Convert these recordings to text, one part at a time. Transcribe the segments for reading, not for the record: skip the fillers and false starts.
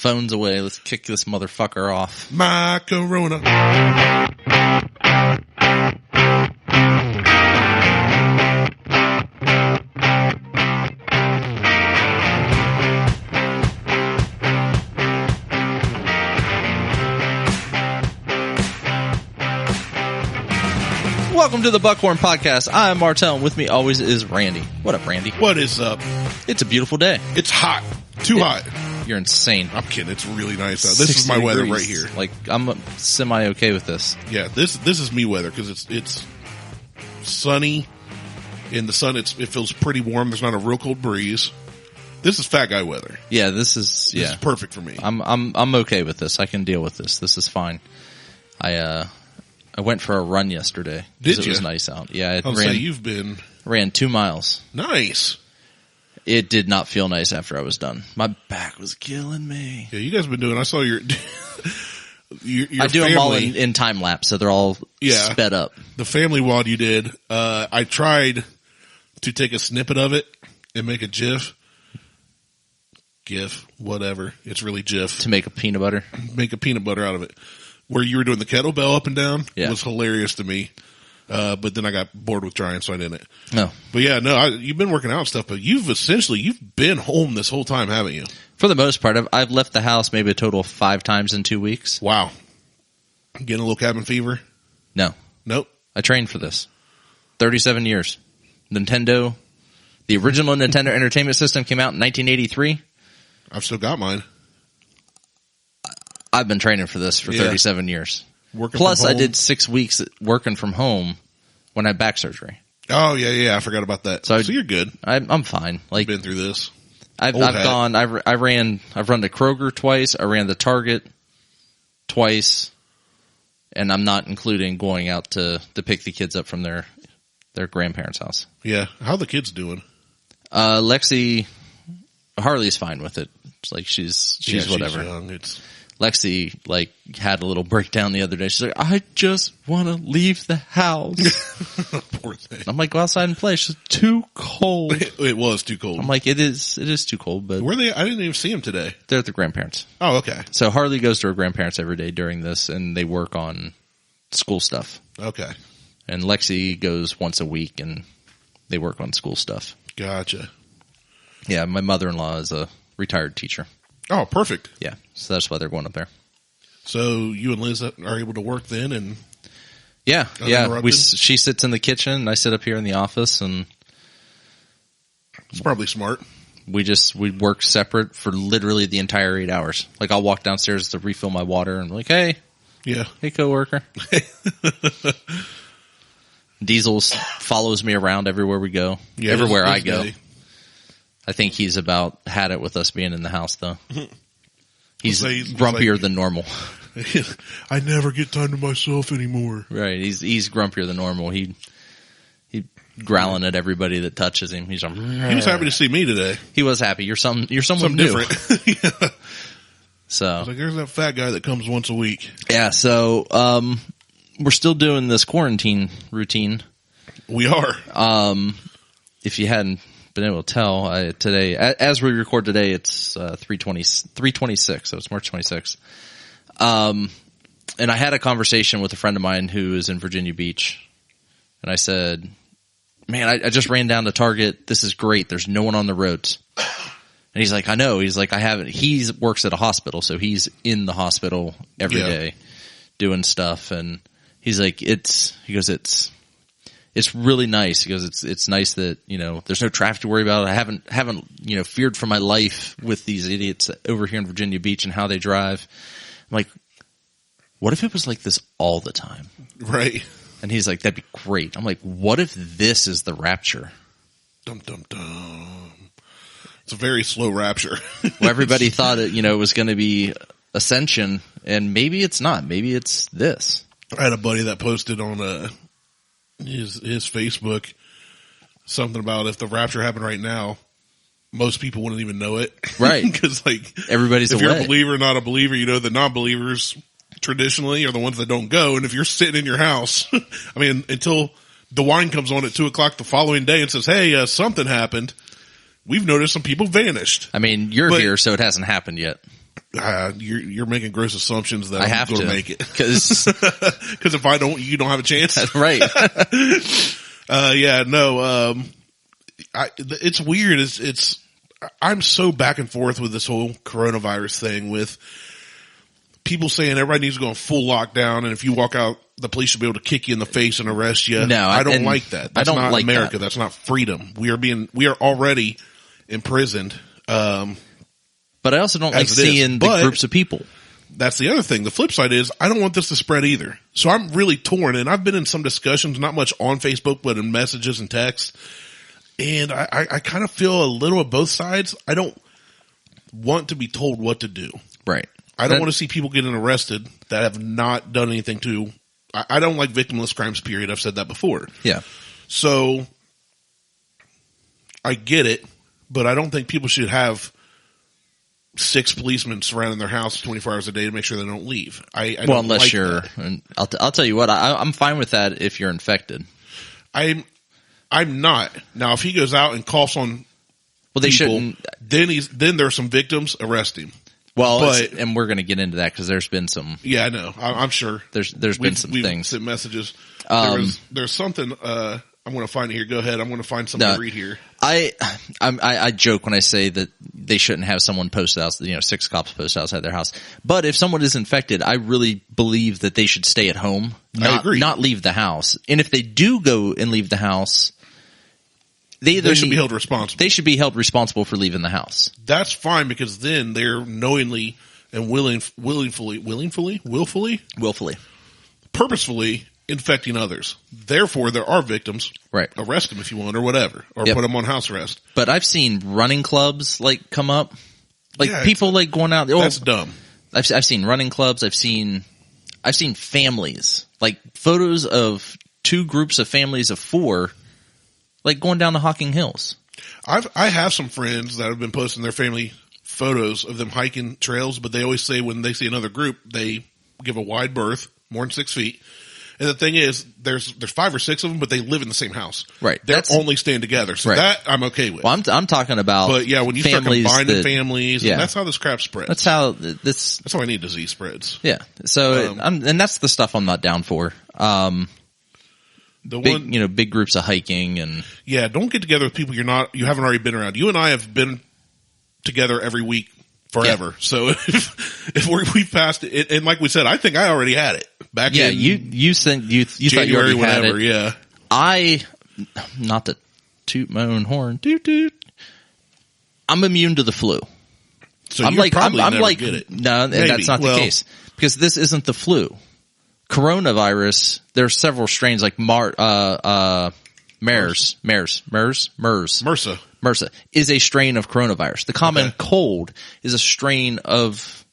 phones away. Let's kick this motherfucker off. My Corona. Welcome to the Buckhorn Podcast. I'm Martelle, and with me always is Randy. What up, Randy? What is up? It's a beautiful day. It's hot. Too hot. You're insane. I'm kidding. It's really nice out. This is my weather right here. Like, I'm semi-okay with this. Yeah, this is me weather because it's sunny. In the sun, it feels pretty warm. There's not a real cold breeze. This is fat guy weather. Yeah, this is perfect for me. I'm okay with this. I can deal with this. This is fine. I went for a run yesterday. Did you? It was nice out. Yeah, you've ran 2 miles. Nice. It did not feel nice after I was done. My back was killing me. Yeah, you guys have been doing. I saw your I do them all in time lapse, so they're all sped up. The family WOD you did. I tried to take a snippet of it and make a GIF, whatever. It's really GIF to make a peanut butter. Make a peanut butter out of it. Where you were doing the kettlebell up and down was hilarious to me. But then I got bored with trying, so I didn't. No. But yeah, no, you've been working out and stuff, but you've been home this whole time, haven't you? For the most part, I've left the house maybe a total of 5 times in 2 weeks. Wow. Getting a little cabin fever? No. Nope. I trained for this. 37 years. Nintendo, the original Nintendo Entertainment System came out in 1983. I've still got mine. I've been training for this for 37 years. Working Plus, from home. I did 6 weeks working from home when I had back surgery. Oh, yeah, I forgot about that. So you're good. I'm fine. Like, been through this. I've run to Kroger twice. I ran the Target twice. And I'm not including going out to pick the kids up from their grandparents' house. Yeah. How are the kids doing? Harley's fine with it. It's like she's whatever. She's young. Lexi, had a little breakdown the other day. She's like, I just want to leave the house. Poor thing. I'm like, go outside and play. She's too cold. It was too cold. I'm like, it is too cold, but. Where are they? I didn't even see them today. They're at the grandparents. Oh, okay. So Harley goes to her grandparents every day during this, and they work on school stuff. Okay. And Lexi goes once a week, and they work on school stuff. Gotcha. Yeah, my mother-in-law is a retired teacher. Oh, perfect. Yeah, so that's why they're going up there. So you and Liz are able to work then, and yeah. She sits in the kitchen, and I sit up here in the office, and it's probably smart. We work separate for literally the entire 8 hours. Like, I'll walk downstairs to refill my water, and I'm like, hey, coworker. Diesel follows me around everywhere we go, everywhere I go. I think he's about had it with us being in the house, though. He's grumpier than normal. I never get time to myself anymore. Right. He's grumpier than normal. He growling at everybody that touches him. He's like, he was happy to see me today. He was happy. You're someone new. Different. Yeah. So I was like, there's that fat guy that comes once a week. Yeah. So we're still doing this quarantine routine. We are. If you hadn't been able to tell, today, as we record today, it's 3/26, so it's March 26th. And I had a conversation with a friend of mine who is in Virginia Beach, and I said, man, I just ran down to Target. This is great. There's no one on the roads. And he's like, I know. He's like, I haven't. He works at a hospital, so he's in the hospital every day doing stuff. And he's like, it's really nice. He goes, it's nice that, there's no traffic to worry about. I haven't, feared for my life with these idiots over here in Virginia Beach and how they drive. I'm like, what if it was like this all the time? Right. And he's like, that'd be great. I'm like, what if this is the rapture? Dum, dum, dum. It's a very slow rapture. Well, everybody thought it, was going to be ascension, and maybe it's not. Maybe it's this. I had a buddy that posted on his Facebook something about if the rapture happened right now, most people wouldn't even know it. Right. Because everybody's if away. You're a believer or not a believer, the non-believers traditionally are the ones that don't go. And if you're sitting in your house, I mean, until the wine comes on at 2:00 the following day and says, hey, something happened, we've noticed some people vanished. I mean, you're here, so it hasn't happened yet. You're making gross assumptions that I I'm have going to to make it. because If I don't, you don't have a chance. right. It's weird. I'm so back and forth with this whole coronavirus thing with people saying everybody needs to go on full lockdown. And if you walk out, the police should be able to kick you in the face and arrest you. No, I don't like that. That's not like America. that. That's not freedom. We are already imprisoned. But I also don't like seeing the groups of people. That's the other thing. The flip side is I don't want this to spread either. So I'm really torn, and I've been in some discussions, not much on Facebook, but in messages and texts. And I kind of feel a little of both sides. I don't want to be told what to do. Right. I don't want to see people getting arrested that have not done anything to. I don't like victimless crimes, period. I've said that before. Yeah. So I get it, but I don't think people should have 6 policemen surrounding their house 24 hours a day to make sure they don't leave. Well, unless like you're, and I'll tell you what, I'm fine with that if you're infected. I'm not. Now, if he goes out and coughs on they people, shouldn't. Then there's some victims. Arrest him. Well, and we're going to get into that because there's been some. Yeah, I know. I'm sure. There's been some things. Sent messages. There's something. I'm going to find it here. Go ahead. I'm going to find something to read here. I joke when I say that they shouldn't have someone posted out, 6 cops posted outside their house. But if someone is infected, I really believe that they should stay at home, I agree. not leave the house. And if they do go and leave the house, they should be held responsible. They should be held responsible for leaving the house. That's fine because then they're knowingly and willfully, purposefully infecting others. Therefore, there are victims. Right. Arrest them if you want or whatever. Or put them on house arrest. But I've seen running clubs come up. People going out. That's dumb. I've seen running clubs. I've seen families. Photos of 2 groups of families of 4 going down to Hocking Hills. I have some friends that have been posting their family photos of them hiking trails, but they always say when they see another group, they give a wide berth, more than 6 feet. And the thing is, there's 5 or 6 of them, but they live in the same house. Right. They're only staying together. So that I'm okay with. Well, I'm talking about. But yeah, when you start combining families, and that's how this crap spreads. That's how I need disease spreads. Yeah. So, and that's the stuff I'm not down for. Big groups of hiking and. Yeah, don't get together with people you haven't already been around. You and I have been together every week forever. Yeah. So if we've passed it, and like we said, I think I already had it back in you thought you already had it. Yeah. Not to toot my own horn, I'm immune to the flu. So I'm never get it. No, that's not the case because this isn't the flu. Coronavirus, there are several strains like MRSA is a strain of coronavirus. The common cold is a strain of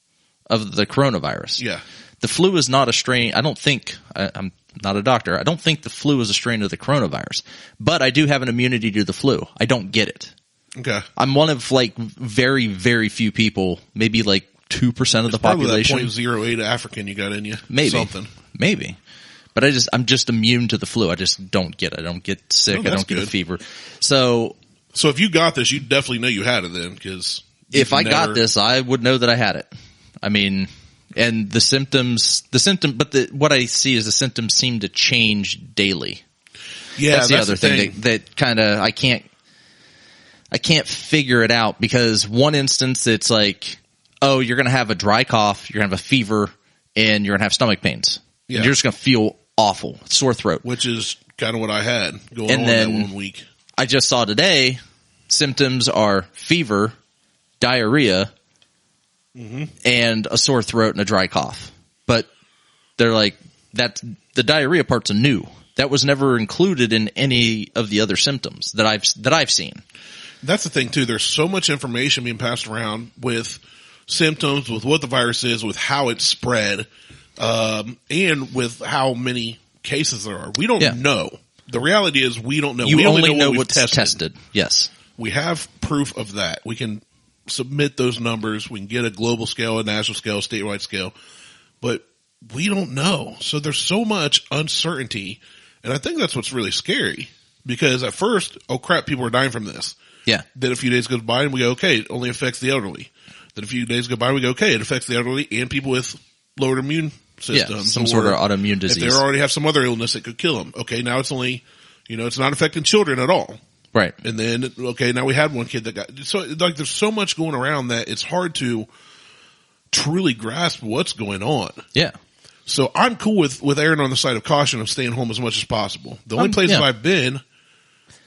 the coronavirus. Yeah. The flu is not a strain. I don't think, I'm not a doctor. I don't think the flu is a strain of the coronavirus, but I do have an immunity to the flu. I don't get it. Okay. I'm one of very, very few people, maybe 2% of the population. That 0.08 African you got in you. Maybe. Something. Maybe. But I'm just immune to the flu. I just don't get it. I don't get sick. I don't get a fever. So if you got this, you definitely know you had it then, because if I got this, I would know that I had it. I mean, and what I see is the symptoms seem to change daily. Yeah, that's the other thing that kind of, I can't figure it out because one instance it's oh, you're going to have a dry cough, you're going to have a fever, and you're going to have stomach pains. Yeah. And you're just going to feel awful, sore throat. Which is kind of what I had going on that 1 week. I just saw today, symptoms are fever, diarrhea, and a sore throat and a dry cough. But they're the diarrhea part's new. That was never included in any of the other symptoms that I've seen. That's the thing too. There's so much information being passed around with symptoms, with what the virus is, with how it's spread, and with how many cases there are. We don't know. The reality is we don't know. We only know what's tested. Yes. We have proof of that. We can submit those numbers. We can get a global scale, a national scale, a statewide scale, but we don't know. So there's so much uncertainty. And I think that's what's really scary because at first, oh crap, people are dying from this. Yeah. Then a few days goes by and we go, okay, it only affects the elderly. Then a few days go by, we go, okay, it affects the elderly and people with lowered immune systems. Some sort of autoimmune disease. If they already have some other illness that could kill them. Okay, now it's only, it's not affecting children at all. Right. And then, okay, now we had one kid that got, so like there's so much going around that it's hard to truly grasp what's going on. Yeah. So I'm cool with erring on the side of caution of staying home as much as possible. The only places I've been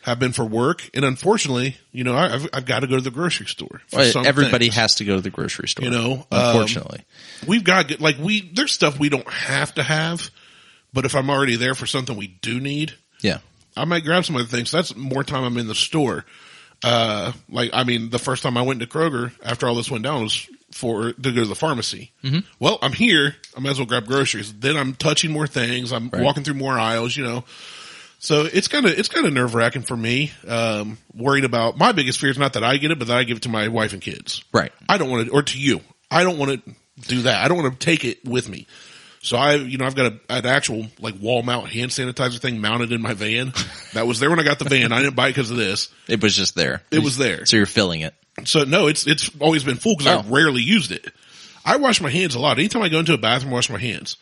have been for work, and unfortunately, I've got to go to the grocery store. Everybody has to go to the grocery store. Unfortunately, we've got there's stuff we don't have to have, but if I'm already there for something we do need, I might grab some other things. That's more time I'm in the store. The first time I went to Kroger after all this went down was to go to the pharmacy. Mm-hmm. Well, I'm here. I might as well grab groceries. Then I'm touching more things. I'm walking through more aisles, So it's kind of nerve wracking for me. Worried about my biggest fear is not that I get it, but that I give it to my wife and kids. Right. I don't want to, or to you. I don't want to do that. I don't want to take it with me. So I've got an actual wall mount hand sanitizer thing mounted in my van. That was there when I got the van. I didn't buy it because of this. It was just there. It was there. So you're filling it. So no, it's always been full because I rarely used it. I wash my hands a lot. Anytime I go into a bathroom, I wash my hands.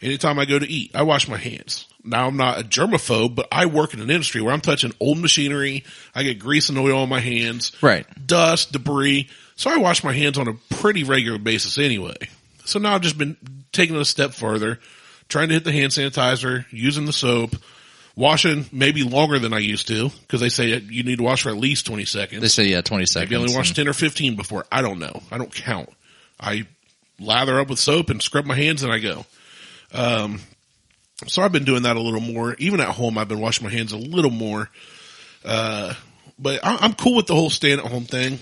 Anytime I go to eat, I wash my hands. Now, I'm not a germaphobe, but I work in an industry where I'm touching old machinery. I get grease and oil on my hands. Right. Dust, debris. So I wash my hands on a pretty regular basis anyway. So now I've just been taking it a step further, trying to hit the hand sanitizer, using the soap, washing maybe longer than I used to, because they say you need to wash for at least 20 seconds. They say, 20 seconds. Maybe I only wash 10 or 15 before. I don't know. I don't count. I lather up with soap and scrub my hands and I go. So I've been doing that a little more. Even at home, I've been washing my hands a little more. But I'm cool with the whole staying at home thing.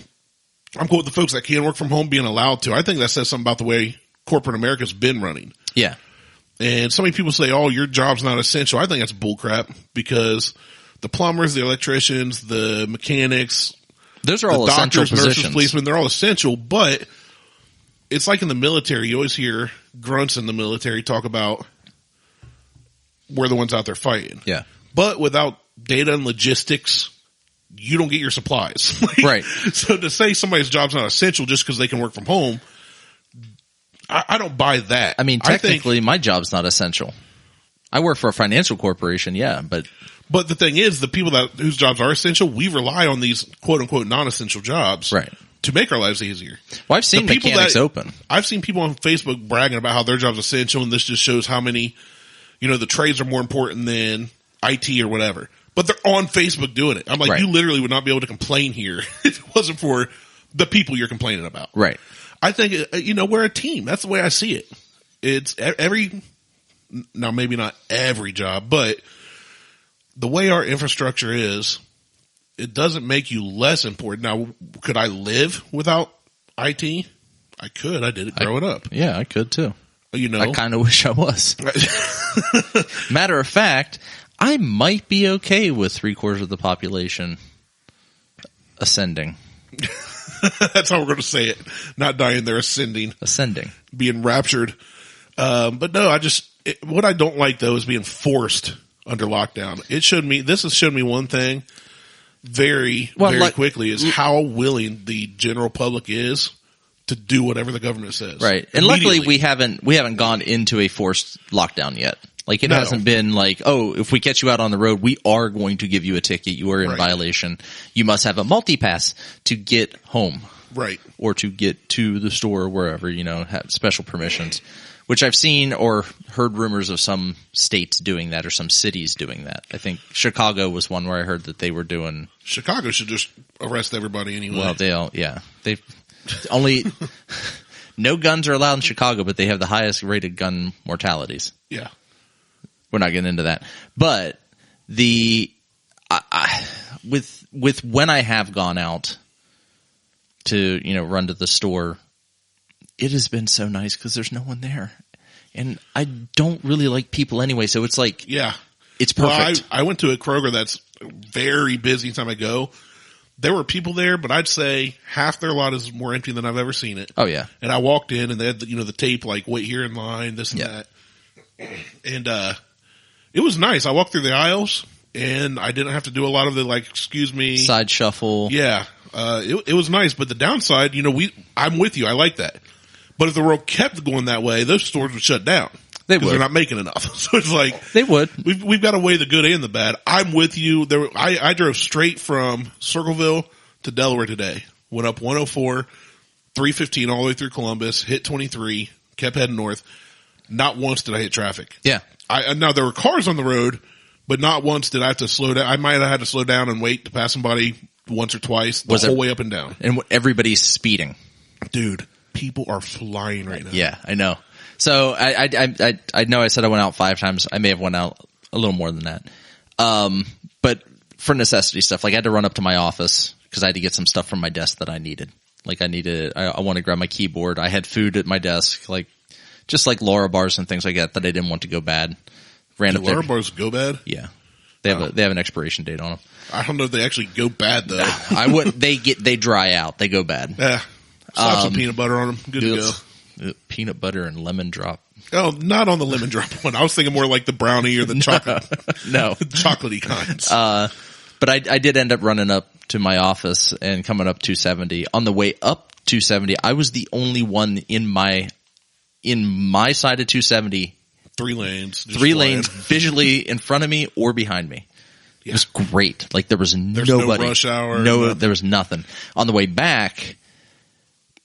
I'm cool with the folks that can work from home being allowed to. I think that says something about the way corporate America's been running. Yeah. And so many people say, oh, your job's not essential. I think that's bullcrap because the plumbers, the electricians, the mechanics, those are all the essential doctors, positions. nurses, policemen, they're all essential, but it's like in the military. You always hear grunts in the military talk about we're the ones out there fighting. Yeah. But without data and logistics, you don't get your supplies. Right. So to say somebody's job's not essential just because they can work from home, I don't buy that. I mean, technically, my job's not essential. I work for a financial corporation, but the thing is, the people whose jobs are essential, we rely on these quote unquote non-essential jobs, right, to make our lives easier. Well, I've seen mechanics open. I've seen people on Facebook bragging about how their job's essential, and this just shows how many, the trades are more important than IT or whatever. But they're on Facebook doing it. I'm like, You literally would not be able to complain here if it wasn't for the people you're complaining about. Right. I think, we're a team. That's the way I see it. It's now maybe not every job, but the way our infrastructure is, it doesn't make you less important. Now, could I live without IT? I could. I did it growing up. Yeah, I could too. I kind of wish I was. Matter of fact, I might be okay with 3/4 of the population ascending. That's how we're going to say it. Not dying, they're ascending. Ascending. Being raptured. But no, what I don't like though is being forced under lockdown. This has shown me one thing very quickly is how willing the general public is to do whatever the government says. Right. And luckily we haven't gone into a forced lockdown yet. Like it hasn't been like, oh, if we catch you out on the road, we are going to give you a ticket. You are in violation. You must have a multi-pass to get home. Right. Or to get to the store or wherever, have special permissions, which I've seen or heard rumors of some states doing that or some cities doing that. I think Chicago was one where I heard that they were doing. Chicago should just arrest everybody anyway. Well, they only no guns are allowed in Chicago, but they have the highest rated gun mortalities. Yeah. We're not getting into that, but with when I have gone out to, run to the store, it has been so nice because there's no one there. And I don't really like people anyway. So it's like, it's perfect. Well, I went to a Kroger that's very busy anytime I go. There were people there, but I'd say half their lot is more empty than I've ever seen it. Oh yeah. And I walked in and they had the tape, like wait here in line, this and that. And, it was nice. I walked through the aisles and I didn't have to do a lot of the like, excuse me, side shuffle. Yeah. It was nice, but the downside, I'm with you. I like that. But if the world kept going that way, those stores would shut down. They would. They're not making enough. So it's like, they would. We've got to weigh the good and the bad. I'm with you. I drove straight from Circleville to Delaware today. Went up 104, 315 all the way through Columbus, hit 23, kept heading north. Not once did I hit traffic. Yeah. Now there were cars on the road, but not once did I have to slow down. I might have had to slow down and wait to pass somebody once or twice the whole way up and down. And everybody's speeding. Dude, people are flying right now. Yeah, I know. So I know I said I went out 5 times. I may have went out a little more than that. But for necessity stuff, like I had to run up to my office because I had to get some stuff from my desk that I needed. Like I want to grab my keyboard. I had food at my desk, just like Laura bars and things like that I didn't want to go bad. Ran up there. Laura bars go bad? Yeah. They have an expiration date on them. I don't know if they actually go bad though. I wouldn't. They dry out. They go bad. Yeah. Slap some peanut butter on them. Good to go. Peanut butter and lemon drop. Oh, not on the lemon drop one. I was thinking more like the brownie or the chocolate. No. Chocolatey kinds. But I did end up running up to my office and coming up 270. On the way up 270, I was the only one in my side of 270. 3 lanes. 3 lanes visually in front of me or behind me. Yeah. It was great. Like there was nobody. No rush hour. No, there was nothing. On the way back,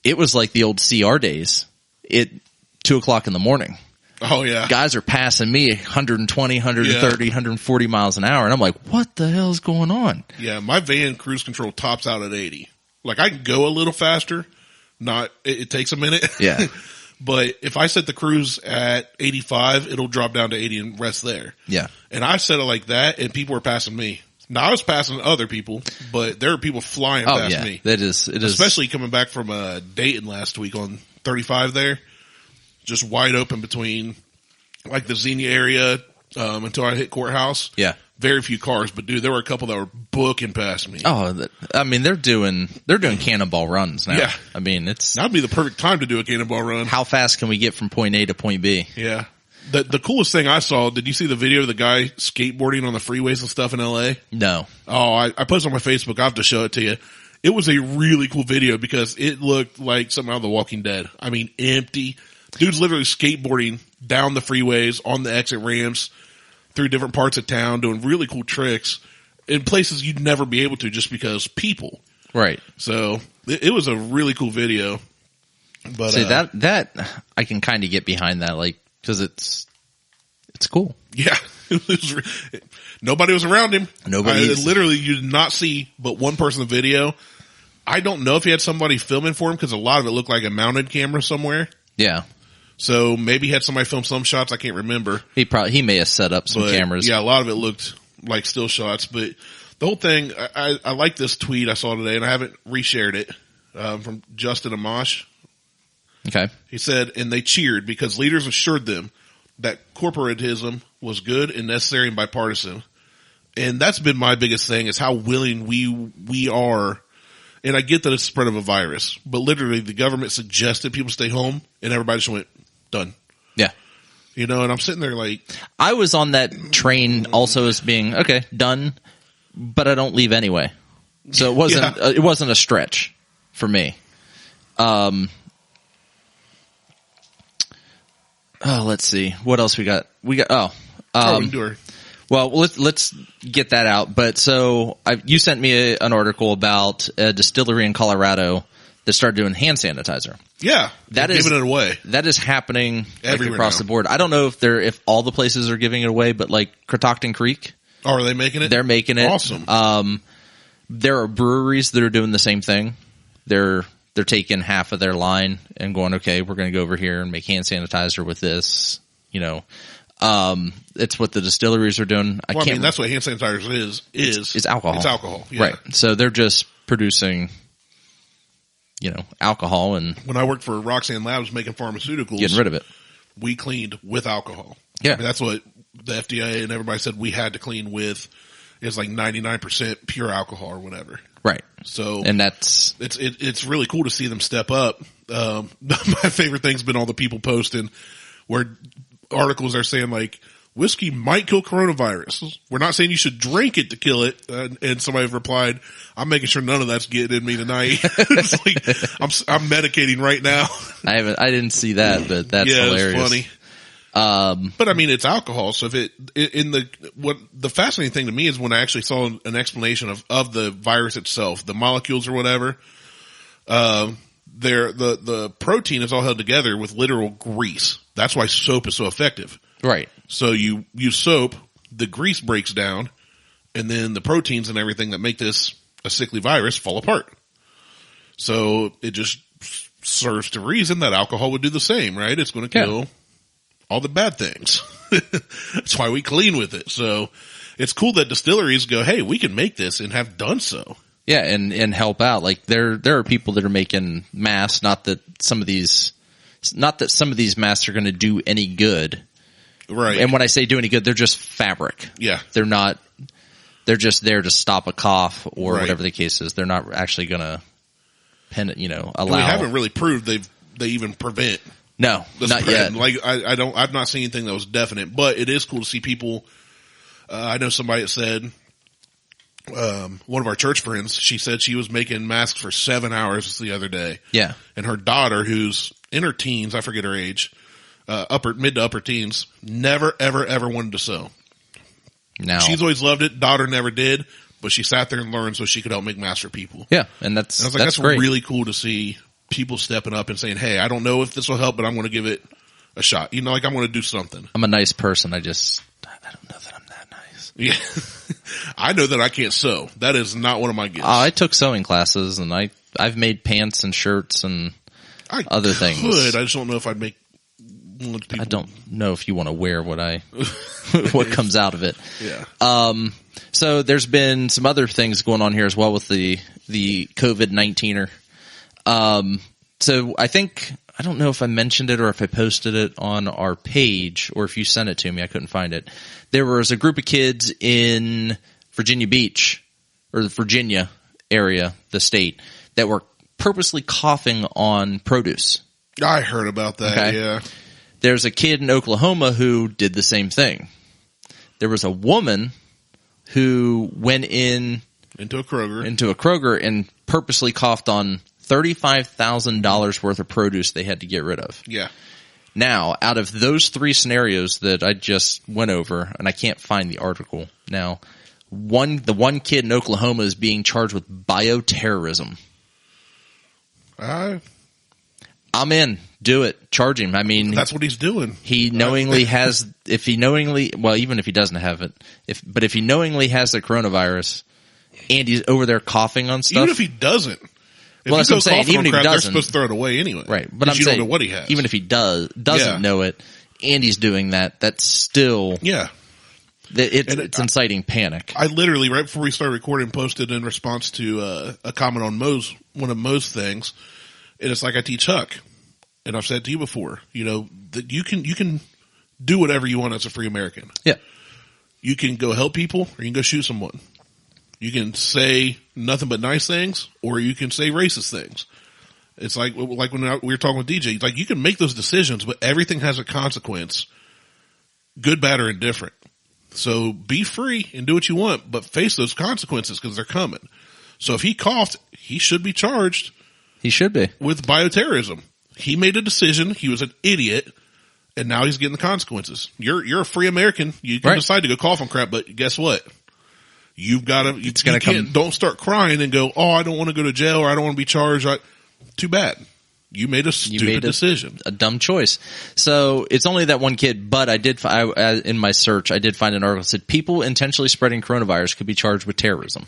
it was like the old CR days. 2:00 in the morning. Oh yeah. Guys are passing me 120, 130, 140 miles an hour. And I'm like, what the hell is going on? Yeah. My van cruise control tops out at 80. Like I can go a little faster. It takes a minute. Yeah. But if I set the cruise at 85, it'll drop down to 80 and rest there. Yeah. And I set it like that and people were passing me. Now I was passing other people, but there are people flying past me. It is. Especially coming back from Dayton last week on 35 there. Just wide open between like the Xenia area, until I hit Courthouse. Yeah. Very few cars, but dude, there were a couple that were booking past me. Oh, I mean, they're doing cannonball runs now. Yeah. I mean, that'd be the perfect time to do a cannonball run. How fast can we get from point A to point B? Yeah. The coolest thing I saw, did you see the video of the guy skateboarding on the freeways and stuff in LA? No. Oh, I posted on my Facebook. I have to show it to you. It was a really cool video because it looked like something out of The Walking Dead. I mean, empty. Dude's literally skateboarding down the freeways, on the exit ramps, through different parts of town, doing really cool tricks in places you'd never be able to just because people. Right. So it was a really cool video. But see, that I can kind of get behind that, like, cause it's cool. Yeah. Nobody was around him. Literally, you did not see but one person in the video. I don't know if he had somebody filming for him because a lot of it looked like a mounted camera somewhere. Yeah. So maybe he had somebody film some shots. I can't remember. He may have set up some cameras. Yeah, a lot of it looked like still shots. But the whole thing, I like this tweet I saw today, and I haven't reshared it, from Justin Amash. Okay. He said, and they cheered because leaders assured them that corporatism was good and necessary and bipartisan. And that's been my biggest thing is how willing we are. And I get that it's the spread of a virus, but literally the government suggested people stay home and everybody just went, done. Yeah. And I'm sitting there like. I was on that train also as being, okay, done, but I don't leave anyway. So it wasn't a stretch for me. Let's see. What else we got? Well, let's get that out. But so you sent me an article about a distillery in Colorado that started doing hand sanitizer. Yeah, giving it away. That is happening everywhere across now. the board. I don't know if all the places are giving it away, but like Catoctin Creek. Oh, are they making it? They're making it. Awesome. There are breweries that are doing the same thing. They're taking half of their line and going, okay, we're going to go over here and make hand sanitizer with this. It's what the distilleries are doing. I mean, that's what hand sanitizer is. It's alcohol. It's alcohol. Yeah. Right. So they're just producing, alcohol and. When I worked for Roxanne Labs making pharmaceuticals. Getting rid of it. We cleaned with alcohol. Yeah. I mean, that's what the FDA and everybody said we had to clean with. Is like 99% pure alcohol or whatever. Right. So. And that's. It's really cool to see them step up. My favorite thing's been all the people posting where articles are saying like, whiskey might kill coronavirus. We're not saying you should drink it to kill it. And somebody replied, I'm making sure none of that's getting in me tonight. It's like, I'm medicating right now. I didn't see that, but that's hilarious. It's funny. But I mean, it's alcohol. So if the fascinating thing to me is when I actually saw an explanation of the virus itself, the molecules or whatever, the protein is all held together with literal grease. That's why soap is so effective. Right. So you use soap, the grease breaks down, and then the proteins and everything that make this a sickly virus fall apart. So it just serves to reason that alcohol would do the same, right? It's going to kill all the bad things. That's why we clean with it. So it's cool that distilleries go, hey, we can make this and have done so. Yeah, and help out. Like there are people that are making masks, not that some of these masks are going to do any good. Right. And when I say do any good, they're just fabric. Yeah. They're just there to stop a cough or whatever the case is. They're not actually going to allow. We haven't really proved they even prevent. No, not spread. yet. Like I've not seen anything that was definite, but it is cool to see people. I know somebody that said, one of our church friends, she said she was making masks for 7 hours the other day. Yeah. And her daughter, who's in her teens, I forget her age, mid to upper teens, never, ever, ever wanted to sew. No. She's always loved it. Daughter never did, but she sat there and learned so she could help make masks for people. Yeah. And I was like, that's great. Really cool to see people stepping up and saying, hey, I don't know if this will help, but I'm going to give it a shot. You know, like I'm going to do something. I'm a nice person. I don't know that I'm that nice. Yeah. I know that I can't sew. That is not one of my gifts. I took sewing classes and I've made pants and shirts and other things. I just don't know if I'd make one of people. I don't know if you want to wear what what comes out of it. Yeah. So there's been some other things going on here as well with the COVID-19er. So I don't know if I mentioned it or if I posted it on our page or if you sent it to me. I couldn't find it. There was a group of kids in Virginia Beach or the Virginia area, the state, that were purposely coughing on produce. I heard about that. Okay. Yeah. There's a kid in Oklahoma who did the same thing. There was a woman who went into a Kroger and purposely coughed on $35,000 worth of produce they had to get rid of. Yeah. Now, out of those three scenarios that I just went over, and I can't find the article now, the one kid in Oklahoma is being charged with bioterrorism. I'm in. Do it. Charge him. I mean, that's what he's doing. He knowingly has, even if he doesn't have it, if he knowingly has the coronavirus and he's over there coughing on stuff. Even if he doesn't. Well, that's what I'm saying. Even if he doesn't, they're supposed to throw it away anyway. Right. But I'm saying, don't know what he has. Even if he doesn't know it and he's doing that, that's still. Yeah. It's inciting panic. I literally, right before we started recording, posted in response to a comment on one of Mo's things. And it's like I teach Huck. And I've said to you before, that you can do whatever you want as a free American. Yeah. You can go help people or you can go shoot someone. You can say nothing but nice things or you can say racist things. It's like when we were talking with DJ, it's like you can make those decisions, but everything has a consequence, good, bad, or indifferent. So be free and do what you want, but face those consequences because they're coming. So if he coughed, he should be charged. He should be. With bioterrorism. He made a decision. He was an idiot. And now he's getting the consequences. You're a free American. You can decide to go cough on crap, but guess what? You've got to, don't start crying and go, oh, I don't want to go to jail or I don't want to be charged. Too bad. You made a stupid decision. A dumb choice. So it's only that one kid, but in my search, I did find an article that said people intentionally spreading coronavirus could be charged with terrorism.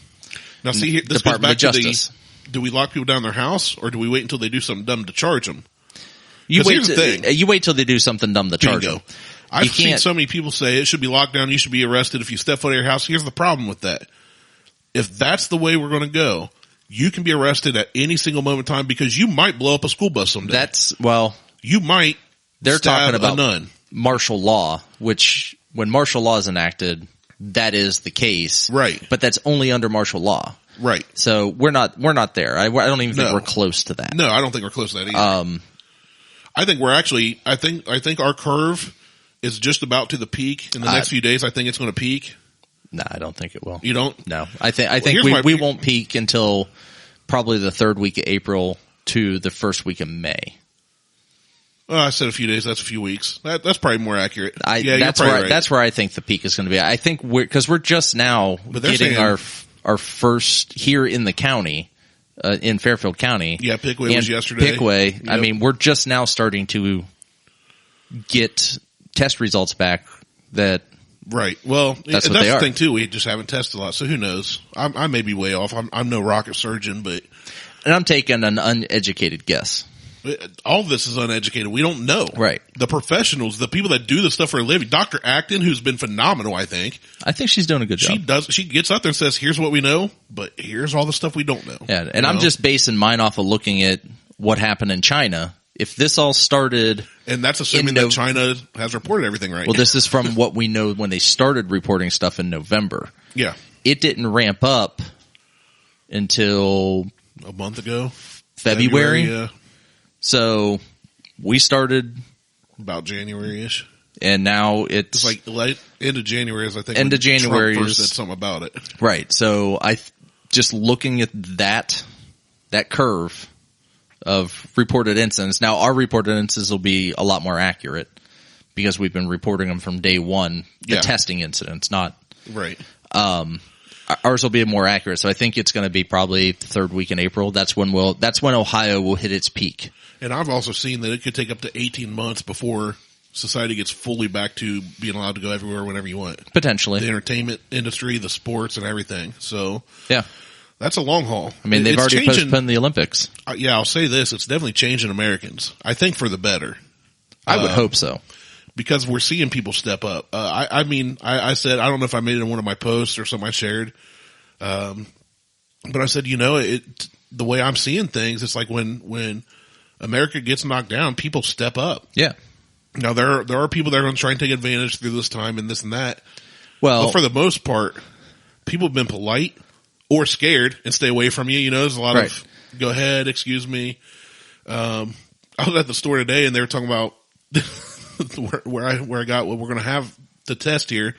Now see here, this goes back to do we lock people down in their house or do we wait until they do something dumb to charge them? You wait till they do something dumb to charge them. I've seen so many people say it should be locked down. You should be arrested if you step foot out of your house. Here's the problem with that. If that's the way we're going to go, you can be arrested at any single moment in time because you might blow up a school bus someday. You might. They're talking about martial law, which when martial law is enacted, that is the case. Right. But that's only under martial law. Right. So we're not there. I don't even think we're close to that. No, I don't think we're close to that either. I think we're actually, I think our curve is just about to the peak in the next few days. I think it's going to peak. No, I don't think it will. You don't? No, I think we won't peak until probably the third week of April to the first week of May. Well, I said a few days. That's a few weeks. That's probably more accurate. That's where I think the peak is going to be. I think because we're just now getting our first here in the county, in Fairfield County. Yeah, Pickaway was yesterday. Pickaway. Yep. I mean, we're just now starting to get test results back that. Right. Well, that's the thing too. We just haven't tested a lot, so who knows? I may be way off. I'm no rocket surgeon, but I'm taking an uneducated guess. All of this is uneducated. We don't know. Right. The professionals, the people that do this stuff for a living. Dr. Acton, who's been phenomenal, I think she's doing a good job. She gets out there and says, "Here's what we know, but here's all the stuff we don't know." Yeah, and I'm just basing mine off of looking at what happened in China. If this all started... And that's assuming that China has reported everything right. Well, this is from what we know when they started reporting stuff in November. Yeah. It didn't ramp up until... a month ago. February? Yeah. So, we started... about January-ish. And now it's... like end of January is, I think, end of January Trump first said something about it. Right. So, just looking at that curve... of reported incidents. Now, our reported incidents will be a lot more accurate because we've been reporting them from day one. The testing incidents, not right. Ours will be more accurate. So I think it's going to be probably the third week in April. That's when Ohio will hit its peak. And I've also seen that it could take up to 18 months before society gets fully back to being allowed to go everywhere whenever you want. Potentially, the entertainment industry, the sports, and everything. So yeah. That's a long haul. I mean, they've already postponed the Olympics. Yeah, I'll say this. It's definitely changing Americans. I think for the better. I would hope so. Because we're seeing people step up. I said, I don't know if I made it in one of my posts or something I shared. But I said, the way I'm seeing things, it's like when America gets knocked down, people step up. Yeah. Now, there are people that are going to try and take advantage through this time and this and that. Well, but for the most part, people have been polite. Or scared and stay away from you. There's a lot of, go ahead, excuse me. I was at the store today and they were talking about where I got what we're going to have the test here.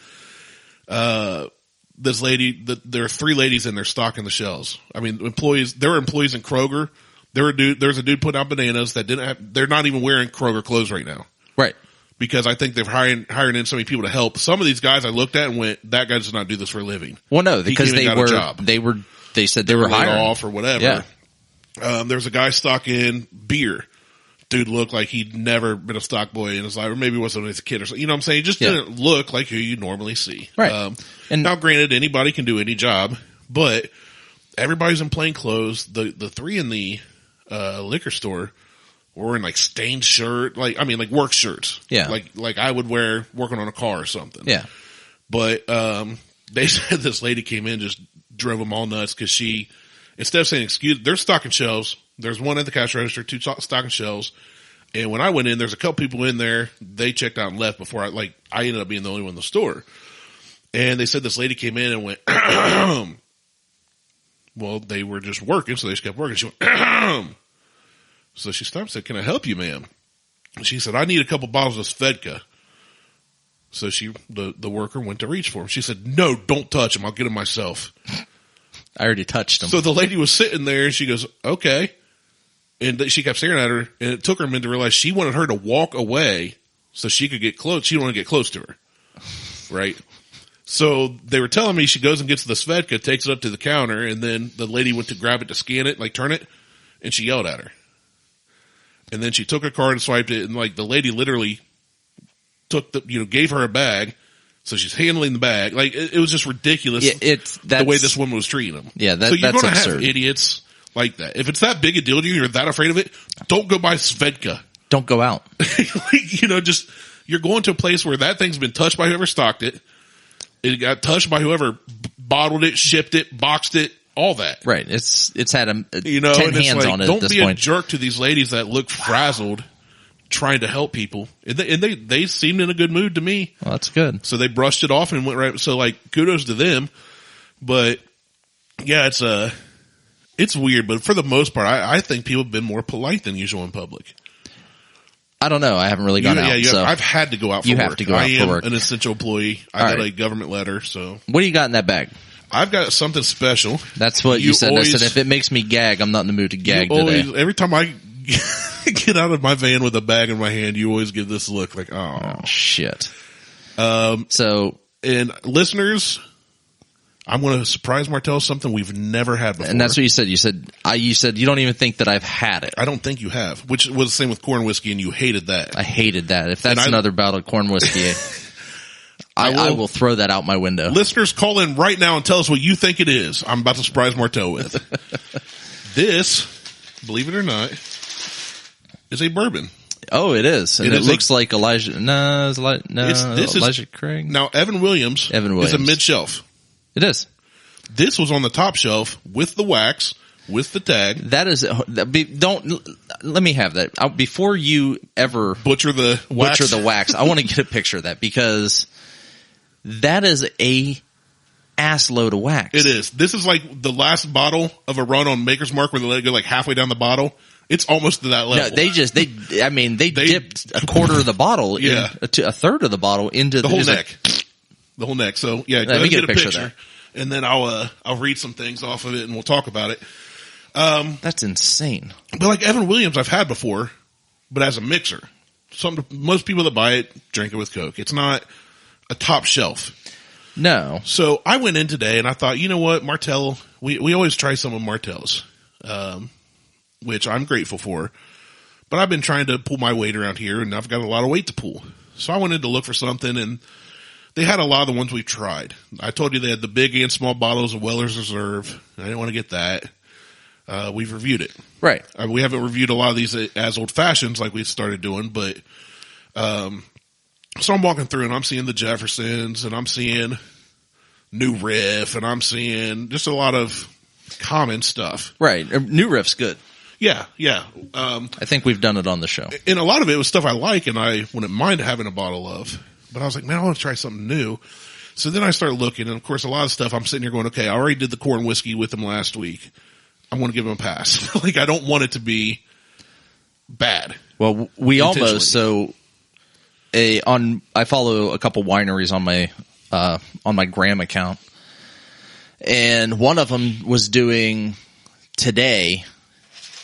This lady, there are 3 ladies in there stocking the shelves. I mean, there were employees in Kroger. There's a dude putting out bananas that they're not even wearing Kroger clothes right now. Right. Because I think they're hiring in so many people to help. Some of these guys I looked at and went, that guy does not do this for a living. Well, no, because they said they were hiring off or whatever. Yeah. There's a guy stocking beer. Dude looked like he'd never been a stock boy in his life, or maybe it wasn't when he was a kid or something. You know what I'm saying? He just didn't look like who you normally see. Right. And now granted, anybody can do any job, but everybody's in plain clothes. The 3 in the, liquor store, or in like stained shirt, like work shirts. Yeah. Like I would wear working on a car or something. Yeah. But, they said this lady came in, just drove them all nuts because she, instead of saying excuse, they're stocking shelves. There's one at the cash register, 2 stocking shelves. And when I went in, there's a couple people in there. They checked out and left before I ended up being the only one in the store. And they said this lady came in and went, well, they were just working. So they just kept working. She went, so she stopped and said, "Can I help you, ma'am?" And she said, "I need a couple bottles of Svedka." So the worker went to reach for him. She said, "No, don't touch him. I'll get him myself." I already touched him. So the lady was sitting there and she goes, "Okay." And she kept staring at her, and it took her a minute to realize she wanted her to walk away so she could get close. She didn't want to get close to her. Right? So they were telling me she goes and gets the Svedka, takes it up to the counter, and then the lady went to grab it to scan it, turn it, and she yelled at her. And then she took a card and swiped it, and the lady literally took gave her a bag, so she's handling the bag. It was just ridiculous. Yeah, the way this woman was treating them. Yeah, so you're that's going to absurd. have idiots like that. If it's that big a deal to you, you're that afraid of it, don't go buy Svedka. Don't go out. You're going to a place where that thing's been touched by whoever stocked it. It got touched by whoever bottled it, shipped it, boxed it. All that. Right. It's had 10 and hands on it don't at this be point. a jerk to these ladies that look frazzled trying to help people. And they seemed in a good mood to me. Well, that's good. So they brushed it off and went right. So kudos to them. But yeah, it's weird. But for the most part, I think people have been more polite than usual in public. I don't know. I haven't really gone out. So I've had to go out for you work. have to go out for work. I am an essential employee. I got a government letter. So what do you got in that bag? I've got something special. That's what you said. I said, if it makes me gag, I'm not in the mood to gag today. Every time I get out of my van with a bag in my hand, you always give this look like, oh shit. And listeners, I'm going to surprise Martelle something we've never had before. And that's what you said. You said you don't even think that I've had it. I don't think you have, which was the same with corn whiskey, and you hated that. I hated that. If that's another bottle of corn whiskey, I will throw that out my window. Listeners, call in right now and tell us what you think it is. I'm about to surprise Martelle with. This, believe it or not, is a bourbon. Oh, it is. And it looks like Elijah. Elijah Craig. Now, Evan Williams is a mid-shelf. It is. This was on the top shelf with the wax, with the tag. That is, let me have that. Before you ever butcher the wax, I want to get a picture of that because that is a ass load of wax. It is. This is like the last bottle of a run on Maker's Mark where they let it go like halfway down the bottle. It's almost to that level. No, they dipped a quarter of the bottle, a third of the bottle into the whole neck. The whole neck. So yeah, let me get a picture and then I'll read some things off of it and we'll talk about it. That's insane. But like Evan Williams I've had before, but as a mixer. Most people that buy it drink it with Coke. It's not a top shelf. No. So I went in today and I thought, you know what, Martelle, we always try some of Martelle's, which I'm grateful for. But I've been trying to pull my weight around here and I've got a lot of weight to pull. So I went in to look for something and they had a lot of the ones we tried. I told you they had the big and small bottles of Weller's Reserve. I didn't want to get that. We've reviewed it. Right. We haven't reviewed a lot of these as old fashions like we started doing, but, so I'm walking through and I'm seeing the Jeffersons and I'm seeing New Riff and I'm seeing just a lot of common stuff. Right. New Riff's good. Yeah. Yeah. I think we've done it on the show. And a lot of it was stuff I like and I wouldn't mind having a bottle of. But I was like, man, I want to try something new. So then I started looking, and of course, a lot of stuff I'm sitting here going, okay, I already did the corn whiskey with them last week. I want to give them a pass. Like, I don't want it to be bad. Well, we almost, I follow a couple wineries on my Graham account, and one of them was doing today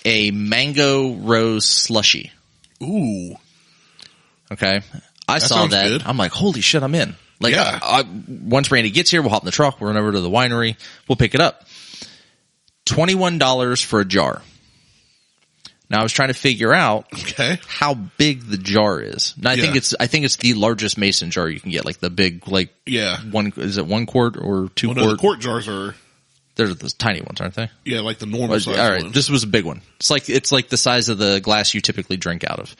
a mango rose slushy. Ooh. Okay. I saw that. Good. I'm like, holy shit, I'm in. Like, yeah. Once Randy gets here, we'll hop in the truck. We'll run over to the winery. We'll pick it up. $21 for a jar. Now I was trying to figure out how big the jar is. Now I think it's the largest mason jar you can get, like the big, is it 1 quart or 2 quart? No, the quart jars they're the tiny ones, aren't they? Yeah, like the normal size. All right, ones. This was a big one. It's like the size of the glass you typically drink out of.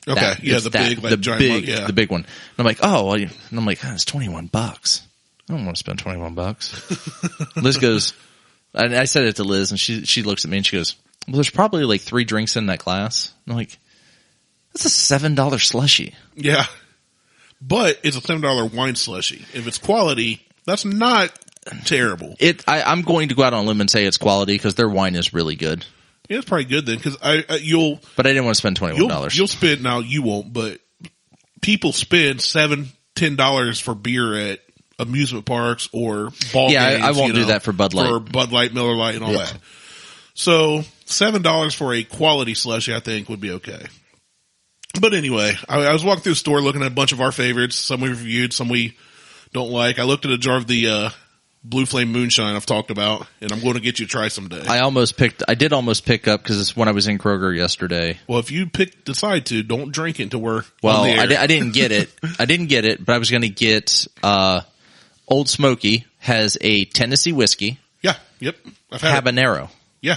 Okay, the big one. And I'm like, it's $21. I don't want to spend $21. Liz goes, and I said it to Liz, and she looks at me and she goes, well, there's probably like 3 drinks in that glass. And I'm like, that's a $7 slushy. Yeah, but it's a $7 wine slushy. If it's quality, that's not terrible. I'm going to go out on a limb and say it's quality because their wine is really good. Yeah, it's probably good then because But I didn't want to spend $21. You'll spend, now you won't, but people spend $7, $10 for beer at amusement parks or ball games. Yeah, I won't do that for Bud Light. For Bud Light, Miller Light, and all that. So $7 for a quality slushy, I think, would be okay. But anyway, I was walking through the store looking at a bunch of our favorites. Some we reviewed, some we don't like. I looked at a jar of the Blue Flame Moonshine I've talked about, and I'm going to get you to try someday. I did almost pick up because it's when I was in Kroger yesterday. Well, if you decide to, don't drink it until we're on the air. I didn't get it. But I was going to get, Old Smoky has a Tennessee whiskey. Yeah. Yep. I've had Habanero. Yeah.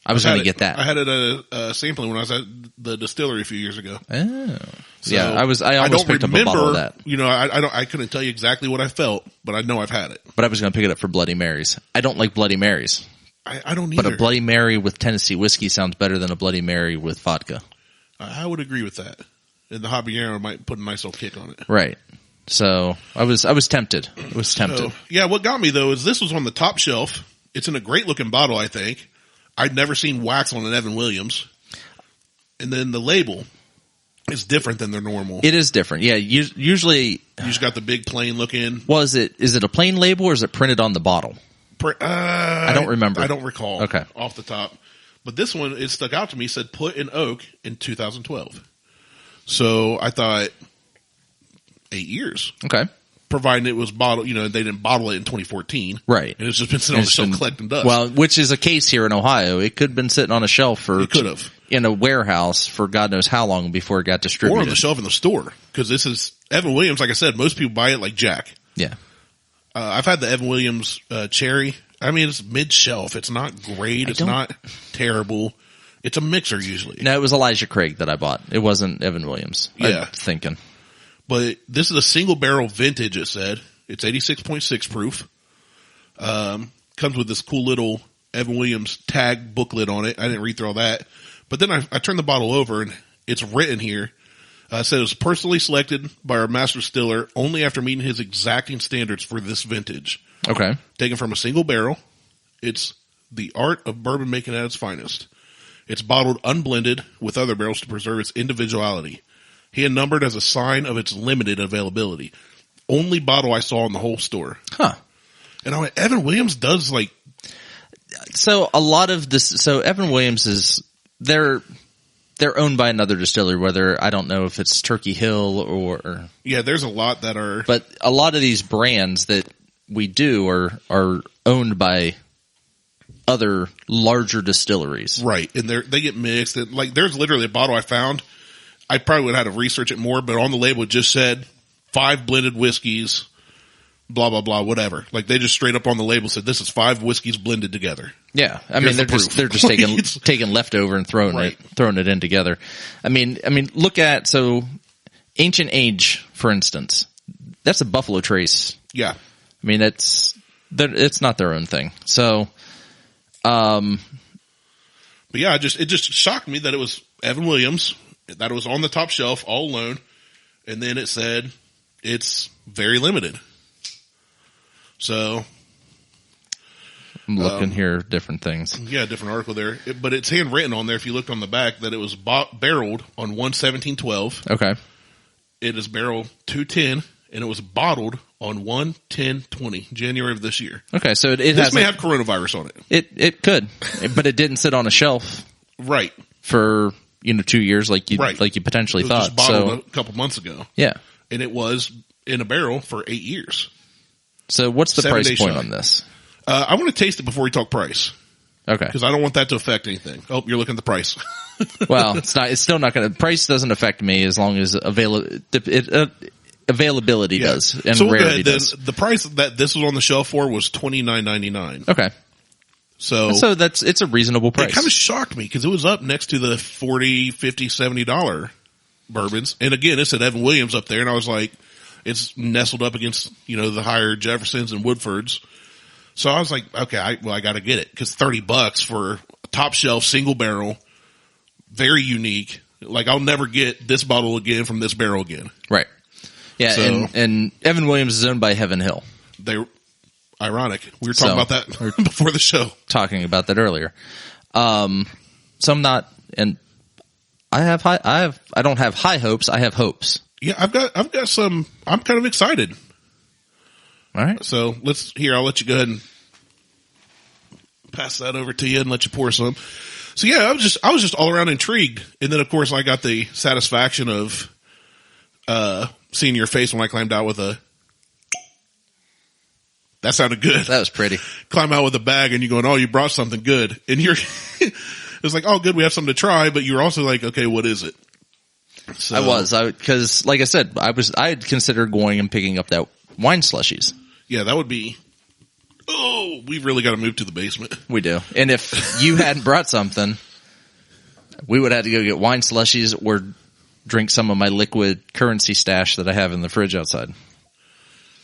I was going to get that. I had it at a sampling when I was at the distillery a few years ago. Oh. So yeah, I almost picked up a bottle of that. You know, I couldn't tell you exactly what I felt, but I know I've had it. But I was going to pick it up for Bloody Marys. I don't like Bloody Marys. I don't either. But a Bloody Mary with Tennessee whiskey sounds better than a Bloody Mary with vodka. I would agree with that. And the habanero might put a nice little kick on it. Right. So I was tempted. I was tempted. So, yeah, what got me though is this was on the top shelf. It's in a great looking bottle, I think. I'd never seen wax on an Evan Williams. And then the label It's different than their normal. It is different. Yeah. Usually you just got the big plain looking. Is it a plain label or is it printed on the bottle? I don't remember. I don't recall. Okay. Off the top. But this one, it stuck out to me, said put in oak in 2012. So I thought 8 years. Okay. Providing it was bottled, they didn't bottle it in 2014. Right. And it's just been sitting on the shelf collecting dust. Well, which is a case here in Ohio. It could have been sitting on a shelf in a warehouse for God knows how long before it got distributed. Or on the shelf in the store. Because this is Evan Williams, like I said, most people buy it like Jack. Yeah. I've had the Evan Williams cherry. I mean, it's mid-shelf. It's not great. It's not terrible. It's a mixer usually. No, it was Elijah Craig that I bought. It wasn't Evan Williams. Yeah. I'm thinking. But this is a single barrel vintage, it said. It's 86.6 proof. Comes with this cool little Evan Williams tag booklet on it. I didn't read through all that. But then I turned the bottle over and it's written here. It said it was personally selected by our master distiller only after meeting his exacting standards for this vintage. Okay. Taken from a single barrel. It's the art of bourbon making at its finest. It's bottled unblended with other barrels to preserve its individuality. He had numbered as a sign of its limited availability. Only bottle I saw in the whole store. Huh. And I went, Evan Williams does like... So a lot of this, so Evan Williams is, they're owned by another distillery, whether, I don't know if it's Turkey Hill or... Yeah, there's a lot that are... But a lot of these brands that we do are owned by other larger distilleries. Right. And they get mixed. And like, there's literally a bottle I found. I probably would have had to research it more, but on the label it just said 5 blended whiskeys, blah, blah, blah, whatever. Like they just straight up on the label said this is 5 whiskeys blended together. Yeah. I mean, they're just taking leftover and throwing it in together. I mean, look at, so Ancient Age, for instance, that's a Buffalo Trace. Yeah. I mean, it's not their own thing. So, but yeah, it just shocked me that it was Evan Williams, that it was on the top shelf all alone. And then it said it's very limited. So I'm looking here, different things. Yeah, different article there. But it's handwritten on there if you looked on the back that it was barreled on 1/17/12. Okay. It is barrel 210 and it was bottled on 1/10/20, January of this year. Okay, so this may have coronavirus on it. It could, but it didn't sit on a shelf. Right. For 2 years like you potentially thought. Just bottled a couple months ago. Yeah. And it was in a barrel for 8 years. So what's the price point on this? I want to taste it before we talk price. Okay. Because I don't want that to affect anything. Oh, you're looking at the price. Well, it's still not going to, price doesn't affect me as long as availability does and so rarity does. The price that this was on the shelf for was $29.99. Okay. So it's a reasonable price. It kind of shocked me because it was up next to the $40, $50, $70 bourbons. And again, it said Evan Williams up there and I was like, it's nestled up against, the higher Jeffersons and Woodfords. So I was like, okay, I got to get it because $30 for a top shelf single barrel, very unique. Like I'll never get this bottle again from this barrel again. Right. Yeah. So, and Evan Williams is owned by Heaven Hill. Ironic. We were talking about that before the show. Talking about that earlier. So I'm not, and I don't have high hopes. I have hopes. Yeah, I've got some. I'm kind of excited. All right. So I'll let you go ahead and pass that over to you and let you pour some. So yeah, I was just all around intrigued. And then of course I got the satisfaction of, seeing your face when I climbed out with that sounded good. That was pretty. Climb out with a bag and you're going, oh, you brought something good. And it's like, oh, good, we have something to try. But you're also like, okay, what is it? So, because like I said, I had considered going and picking up that wine slushies. Yeah, that would be, we've really got to move to the basement. We do. And if you hadn't brought something, we would have to go get wine slushies or drink some of my liquid currency stash that I have in the fridge outside.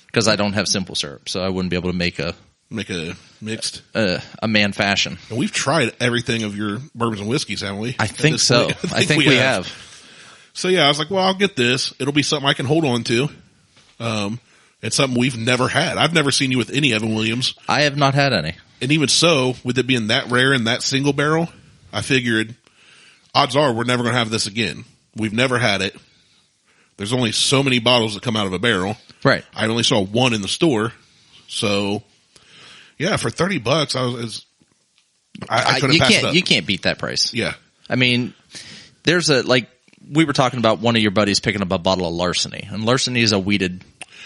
Because I don't have simple syrup, so I wouldn't be able to make a mixed, a man fashion. And we've tried everything of your bourbons and whiskeys, haven't we? I think so. I think we have. So yeah, I was like, well, I'll get this. It'll be something I can hold on to. It's something we've never had. I've never seen you with any Evan Williams. I have not had any. And even so, with it being that rare and that single barrel, I figured odds are we're never going to have this again. We've never had it. There's only so many bottles that come out of a barrel. Right. I only saw one in the store. So, yeah, for $30, I couldn't pass it up. You can't beat that price. Yeah. I mean, there's we were talking about one of your buddies picking up a bottle of Larceny, and Larceny is a wheated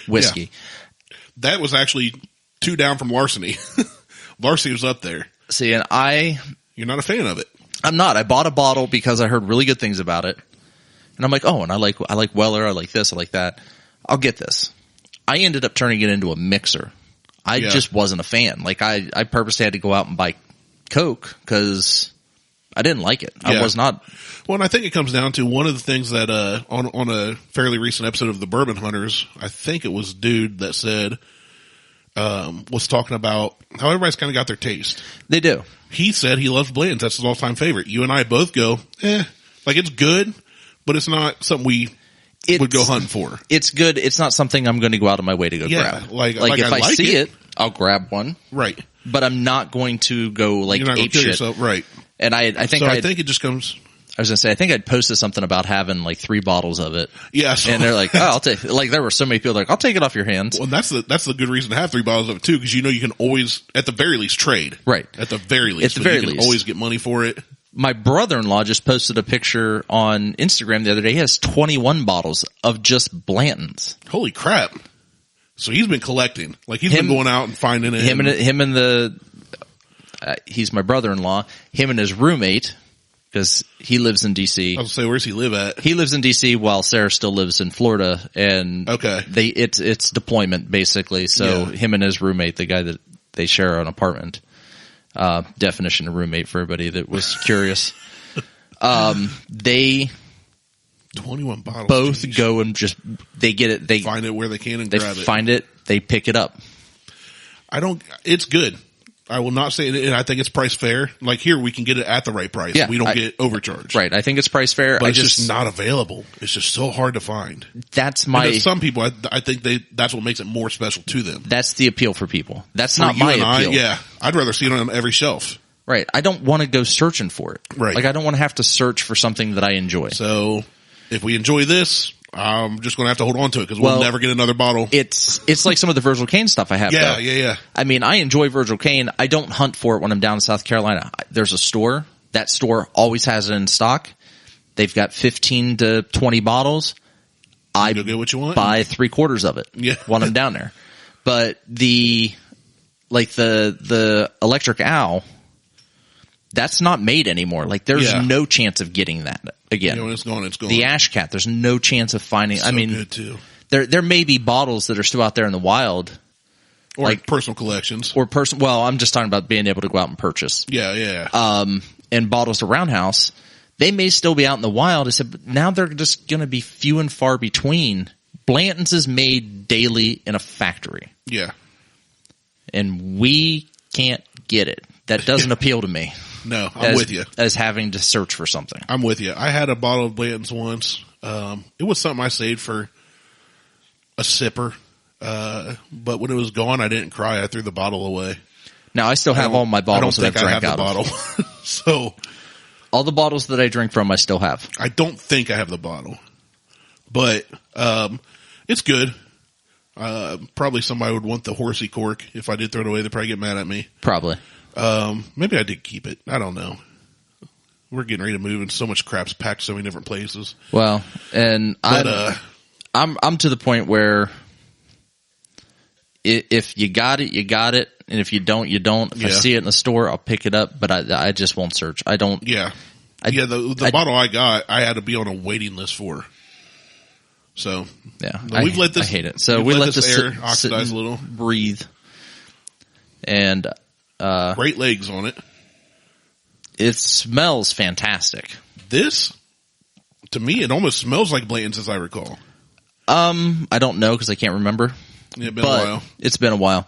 whiskey. Yeah. That was actually 2 down from Larceny. Larceny was up there. See, and you're not a fan of it. I'm not. I bought a bottle because I heard really good things about it. And I'm like, oh, and I like Weller, I like this, I like that. I'll get this. I ended up turning it into a mixer. I just wasn't a fan. Like I purposely had to go out and buy Coke because I didn't like it. I was not. Well, and I think it comes down to one of the things that, on a fairly recent episode of the Bourbon Hunters, I think it was dude that said, was talking about how everybody's kind of got their taste. They do. He said he loves Blanton's. That's his all-time favorite. You and I both go, like it's good, but it's not something we would go hunting for. It's good. It's not something I'm going to go out of my way to go grab. Like if I see it, I'll grab one. Right. But I'm not going to go like You're not ape kill shit. yourself. Right. And I think it just comes. I was going to say, I think I'd posted something about having like 3 bottles of it. Yes. And they're like, oh, I'll take, like there were so many people like, I'll take it off your hands. Well, that's the good reason to have 3 bottles of it too, because you know you can always, at the very least, trade. Right. At the very least. At the very you can least. always get money for it. My brother-in-law just posted a picture on Instagram the other day. He has 21 bottles of just Blanton's. Holy crap. So he's been collecting. Like he's been going out and finding it. He's my brother-in-law. Him and his roommate, because he lives in DC. I was gonna say, where's he live at? He lives in DC while Sarah still lives in Florida, and it's deployment basically. So him and his roommate, the guy that they share an apartment. Definition of roommate for everybody that was curious. They 21 bottles. Both go and they get it. They find it where they can and they grab it. Find it. They pick it up. It's good. I will not say it. And I think it's price fair. Like here, we can get it at the right price. Yeah, we don't get overcharged. Right. I think it's price fair. But it's just not available. It's just so hard to find. That's my, and some people, I think that's what makes it more special to them. That's the appeal for people. That's not my appeal. I'd rather see it on every shelf. Right. I don't want to go searching for it. Right. Like I don't want to have to search for something that I enjoy. So if we enjoy this, I'm just going to have to hold on to it because we'll never get another bottle. It's like some of the Virgil Kaine stuff I have. Yeah. I mean, I enjoy Virgil Kaine. I don't hunt for it when I'm down in South Carolina. There's a store. That store always has it in stock. They've got 15 to 20 bottles. I go get what you want. Buy 3/4 of it when I'm down there. But the Electric Owl, that's not made anymore. Like there's no chance of getting that again. When it's gone, it's gone. The Ash Cat, there's no chance of finding. So good too. There may be bottles that are still out there in the wild, or like personal collections, or Well, I'm just talking about being able to go out and purchase. Yeah. And bottles of Roundhouse, they may still be out in the wild. I said, but now they're just going to be few and far between. Blanton's is made daily in a factory. Yeah. And we can't get it. That doesn't appeal to me. No, I'm with you. As having to search for something. I'm with you. I had a bottle of Blanton's once. It was something I saved for a sipper. But when it was gone, I didn't cry. I threw the bottle away. Now I still have all my bottles that I've drank out of. So all the bottles that I drink from, I still have. I don't think I have the bottle, but, it's good. Probably somebody would want the horsey cork. If I did throw it away, they'd probably get mad at me. Probably. Maybe I did keep it. I don't know. We're getting ready to move and so much crap's packed so many different places. Well, and I'm to the point where if you got it, you got it. And if you don't, you don't. If I see it in the store, I'll pick it up, but I just won't search. I don't. Yeah. The bottle I got, I had to be on a waiting list for. So we've let this. I hate it. So we let this air oxidize a little, breathe, and great legs on it. It smells fantastic. This, to me, it almost smells like Blanton's, as I recall. I don't know because I can't remember. It's been a while. It's been a while.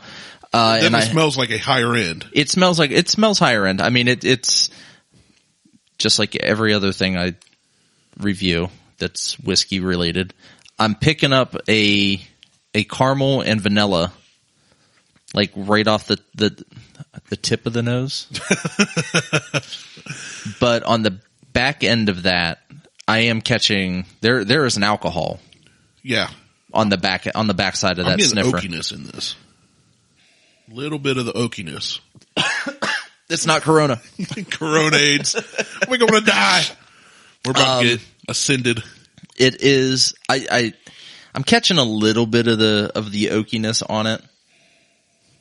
It smells like a higher end. It smells higher end. I mean, it's just like every other thing I review that's whiskey related. I'm picking up a caramel and vanilla, like right off the tip of the nose. But on the back end of that, I am catching there is an alcohol. Yeah. On the back side of that sniffer. Oakiness in this. Little bit of the oakiness. It's not Corona. Corona AIDS. We're going to die. We're about to get ascended. It is. I'm catching a little bit of the oakiness on it.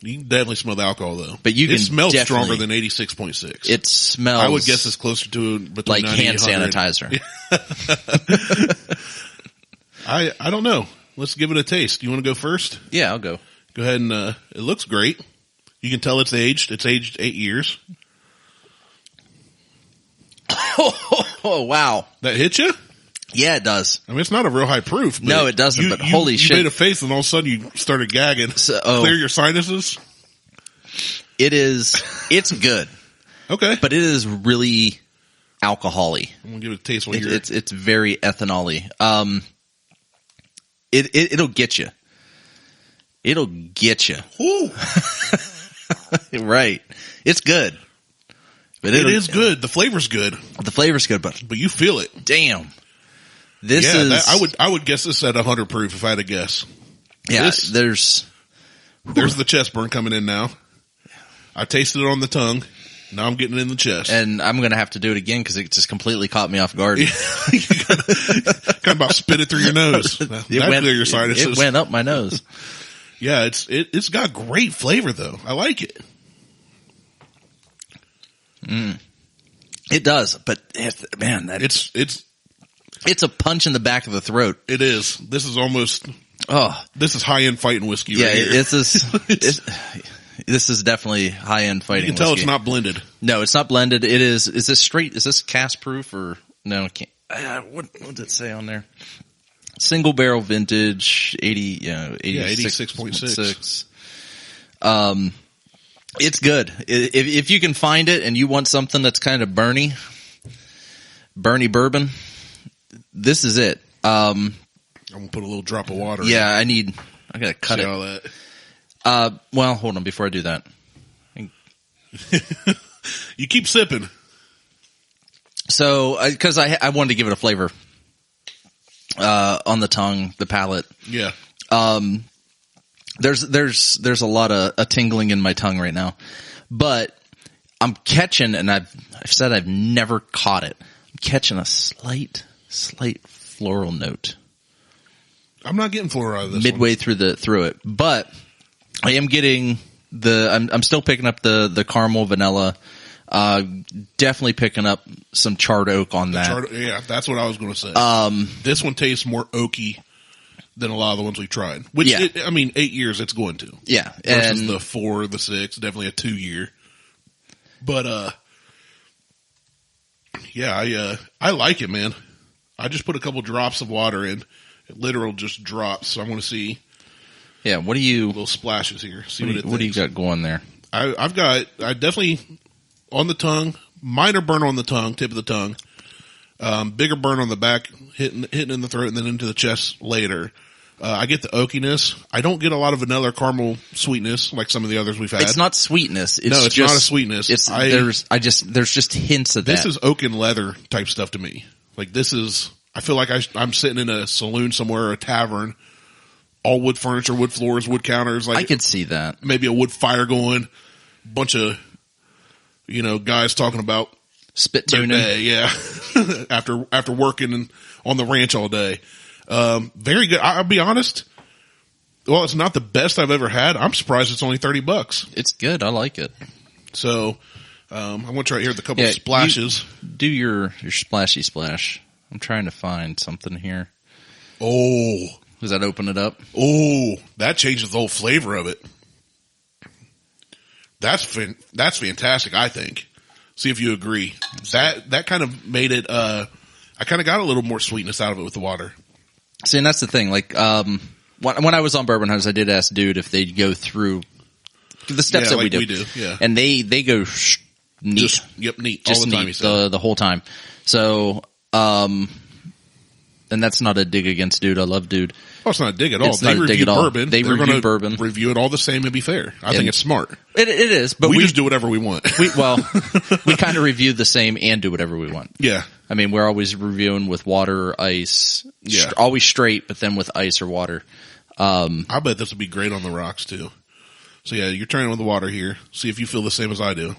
You can definitely smell the alcohol though. But it smells stronger than 86.6. It smells. I would guess it's closer to between like hand sanitizer. I don't know. Let's give it a taste. You want to go first? Yeah, I'll go. Go ahead and it looks great. You can tell it's aged. It's aged 8 years. Oh wow. That hit you? Yeah, it does. I mean, it's not a real high proof. No, it doesn't, but holy shit. You made a face and all of a sudden you started gagging. Clear your sinuses? It's good. Okay. But it is really alcohol-y. I'm going to give it a taste while It's very ethanol-y. It'll get you. It'll get you. Ooh. Right. It's good. But it is good. The flavor's good. The flavor's good, but you feel it. Damn. I would guess this at 100 proof if I had to guess. Yeah, there's the chest burn coming in now. I tasted it on the tongue. Now I'm getting it in the chest. And I'm going to have to do it again because it just completely caught me off guard. You kind of about spit it through your nose. That clear your sinuses. It went up my nose. Yeah, it's got great flavor though. I like it. It does, but it's a punch in the back of the throat. It is. This is almost. This is high end fighting whiskey. Yeah, right here. This is definitely high end fighting. You can tell whiskey. it's not blended. No, it's not blended. It is. Is this straight? Is this cask proof or no? It can't. What did it say on there? Single barrel vintage, 86.6. It's good. If you can find it and you want something that's kind of Bernie bourbon, this is it. I'm gonna put a little drop of water. Yeah, I gotta cut it. All that. Well, hold on before I do that. You keep sipping. So, cause I wanted to give it a flavor, on the tongue, the palate. Yeah. There's a lot of a tingling in my tongue right now, but I'm catching, and I've said I've never caught it. I'm catching a slight floral note. I'm not getting floral out of this midway through it, but I am getting I'm still picking up the caramel vanilla. Definitely picking up some charred oak on that. Yeah, that's what I was going to say. This one tastes more oaky than a lot of the ones we tried. Which, 8 years it's going to. Yeah. Versus the 4, the 6, definitely a 2 year. But, I like it, man. I just put a couple drops of water in. Literal just drops. So I want to see. Yeah, what do you... Little splashes here. See what do you got going there? I definitely, on the tongue, minor burn on the tongue, tip of the tongue. Bigger burn on the back, hitting in the throat and then into the chest later. I get the oakiness. I don't get a lot of vanilla or caramel sweetness like some of the others we've had. It's not sweetness. It's not a sweetness. There's just hints of that. This is oak and leather type stuff to me. Like I feel like I'm sitting in a saloon somewhere or a tavern, all wood furniture, wood floors, wood counters. Like I could see that. Maybe a wood fire going, bunch of, guys talking about spit tuning. Yeah. after working on the ranch all day. Very good. I'll be honest. Well, it's not the best I've ever had. I'm surprised it's only $30. It's good. I like it. So, I'm going to try here with a couple of splashes. Do your splashy splash. I'm trying to find something here. Oh. Does that open it up? Oh, that changes the whole flavor of it. That's fantastic, I think. See if you agree. That kind of made it, I kind of got a little more sweetness out of it with the water. See, and that's the thing. Like, when I was on Bourbon Hunters, I did ask Dude if they'd go through the steps that we do. Yeah. And they go neat. Neat. Just all the time, neat the whole time. So, And that's not a dig against Dude. I love Dude. Oh, it's not a dig at all. It's not a dig at all. Bourbon. They review bourbon. Review it all the same and be fair. I think it's smart. It is, but we just do whatever we want. We kind of review the same and do whatever we want. Yeah. I mean, we're always reviewing with water or ice. Yeah. Always straight, but then with ice or water. I bet this would be great on the rocks too. So yeah, you're trying with the water here. See if you feel the same as I do.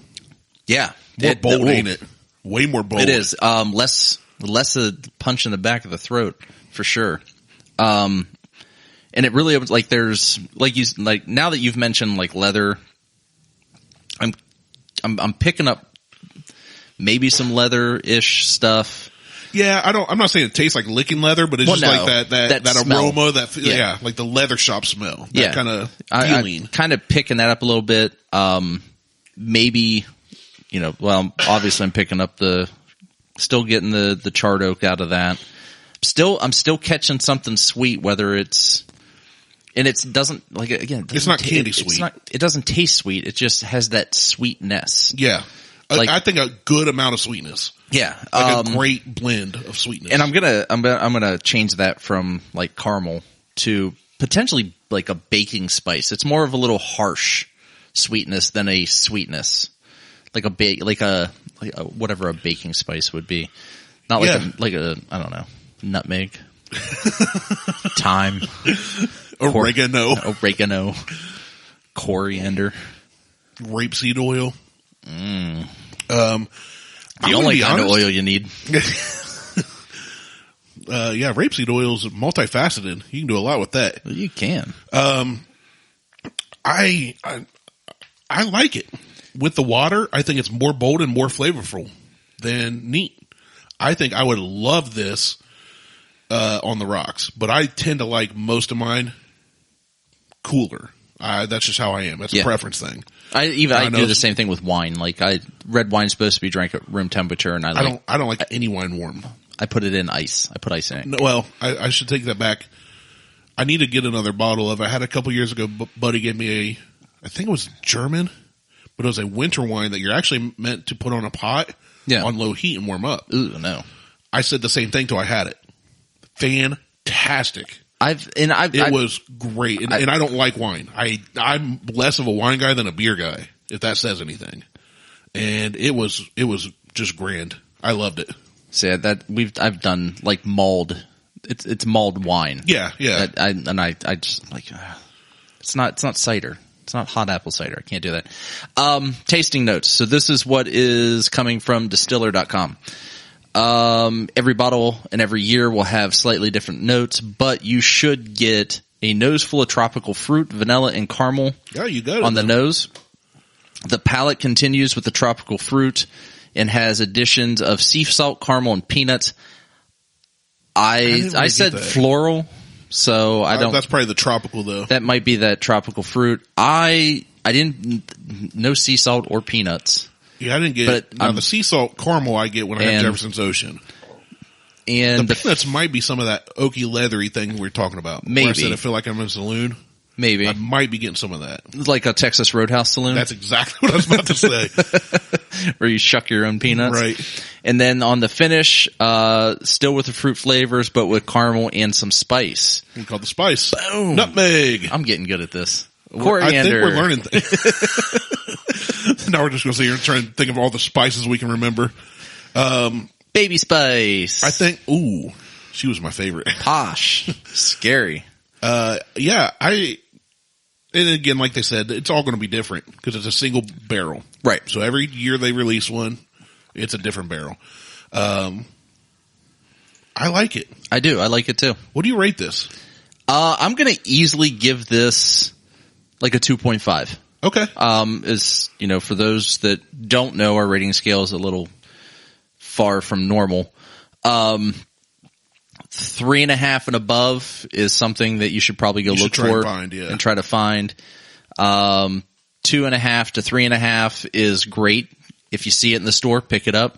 Yeah. More bold, ain't it? Way more bold. It is. Less a punch in the back of the throat for sure. And it really, like, there's, like now that you've mentioned like leather, I'm picking up maybe some leather-ish stuff. Yeah, I'm not saying it tastes like licking leather, but it's like that aroma, like the leather shop smell. That kind of feeling. I'm kind of picking that up a little bit. Maybe, obviously I'm picking up still getting the charred oak out of that. I'm still catching something sweet, whether it's, and it doesn't, like, again, it's not candy sweet. It doesn't taste sweet. It just has that sweetness. Yeah. Like, I think a good amount of sweetness. Yeah. Like a great blend of sweetness. And I'm gonna change that from like caramel to potentially like a baking spice. It's more of a little harsh sweetness than a sweetness. Like whatever a baking spice would be. Not like a I don't know, nutmeg. Thyme. Oregano. Coriander. Rapeseed oil. The only kind of oil you need. Rapeseed oil is multifaceted. You can do a lot with that. Well, you can. I like it. With the water, I think it's more bold and more flavorful than neat. I think I would love this on the rocks, but I tend to like most of mine cooler. That's just how I am. It's a preference thing. I do the same thing with wine. Like red wine's supposed to be drank at room temperature, and I don't like any wine warm. I put it in ice. I put ice in it. No, well, I should take that back. I need to get another bottle of it. I had a couple years ago. Buddy gave me I think it was German, but it was a winter wine that you're actually meant to put on a pot on low heat and warm up. Ooh, no. I said the same thing till I had it. Fantastic. It was great, and I don't like wine. I'm less of a wine guy than a beer guy, if that says anything. And it was just grand. I loved it. See I've done like mulled. It's mulled wine. Yeah. I just like it's not cider. It's not hot apple cider. I can't do that. Tasting notes. So this is what is coming from distiller.com. Every bottle and every year will have slightly different notes, but you should get a nose full of tropical fruit, vanilla, and caramel on the nose. The palate continues with the tropical fruit and has additions of sea salt, caramel, and peanuts. I said floral, so I don't. That's probably the tropical though. That might be that tropical fruit. I didn't no sea salt or peanuts. Yeah, I didn't get the sea salt caramel I get when I have Jefferson's Ocean. And the peanuts might be some of that oaky, leathery thing we're talking about. Maybe. Where I said I feel like I'm in a saloon. Maybe. I might be getting some of that. Like a Texas Roadhouse saloon? That's exactly what I was about to say. Where you shuck your own peanuts. Right. And then on the finish, still with the fruit flavors, but with caramel and some spice. We call the spice. Boom. Nutmeg. I'm getting good at this. Coriander. I think we're learning things. Now we're just going to sit here and try and think of all the spices we can remember. Baby spice. I think, she was my favorite. Posh. Scary. And again, like they said, it's all going to be different because it's a single barrel. Right. So every year they release one, it's a different barrel. I like it. I do. I like it too. What do you rate this? I'm going to easily give this like a 2.5. Okay. For those that don't know, our rating scale is a little far from normal. 3.5 and above is something that you should probably go look for and try to find. 2.5 to 3.5 is great. If you see it in the store, pick it up.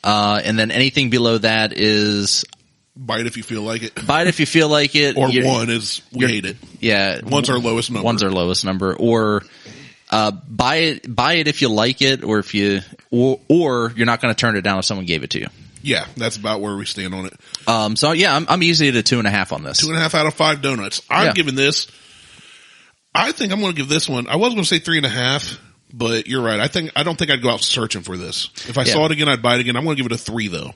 And then anything below that is buy it if you feel like it. Buy it if you feel like it. Or one is we hate it. Yeah. One's our lowest number. One's our lowest number. Or buy it if you like it, or if you or you're not going to turn it down if someone gave it to you. Yeah, that's about where we stand on it. So yeah, I'm easy at a 2.5 on this. 2.5 out of 5 donuts. I'm giving this. I think I'm going to give this one. I was going to say 3.5, but you're right. I don't think I'd go out searching for this. If I saw it again, I'd buy it again. I'm going to give it a 3 though.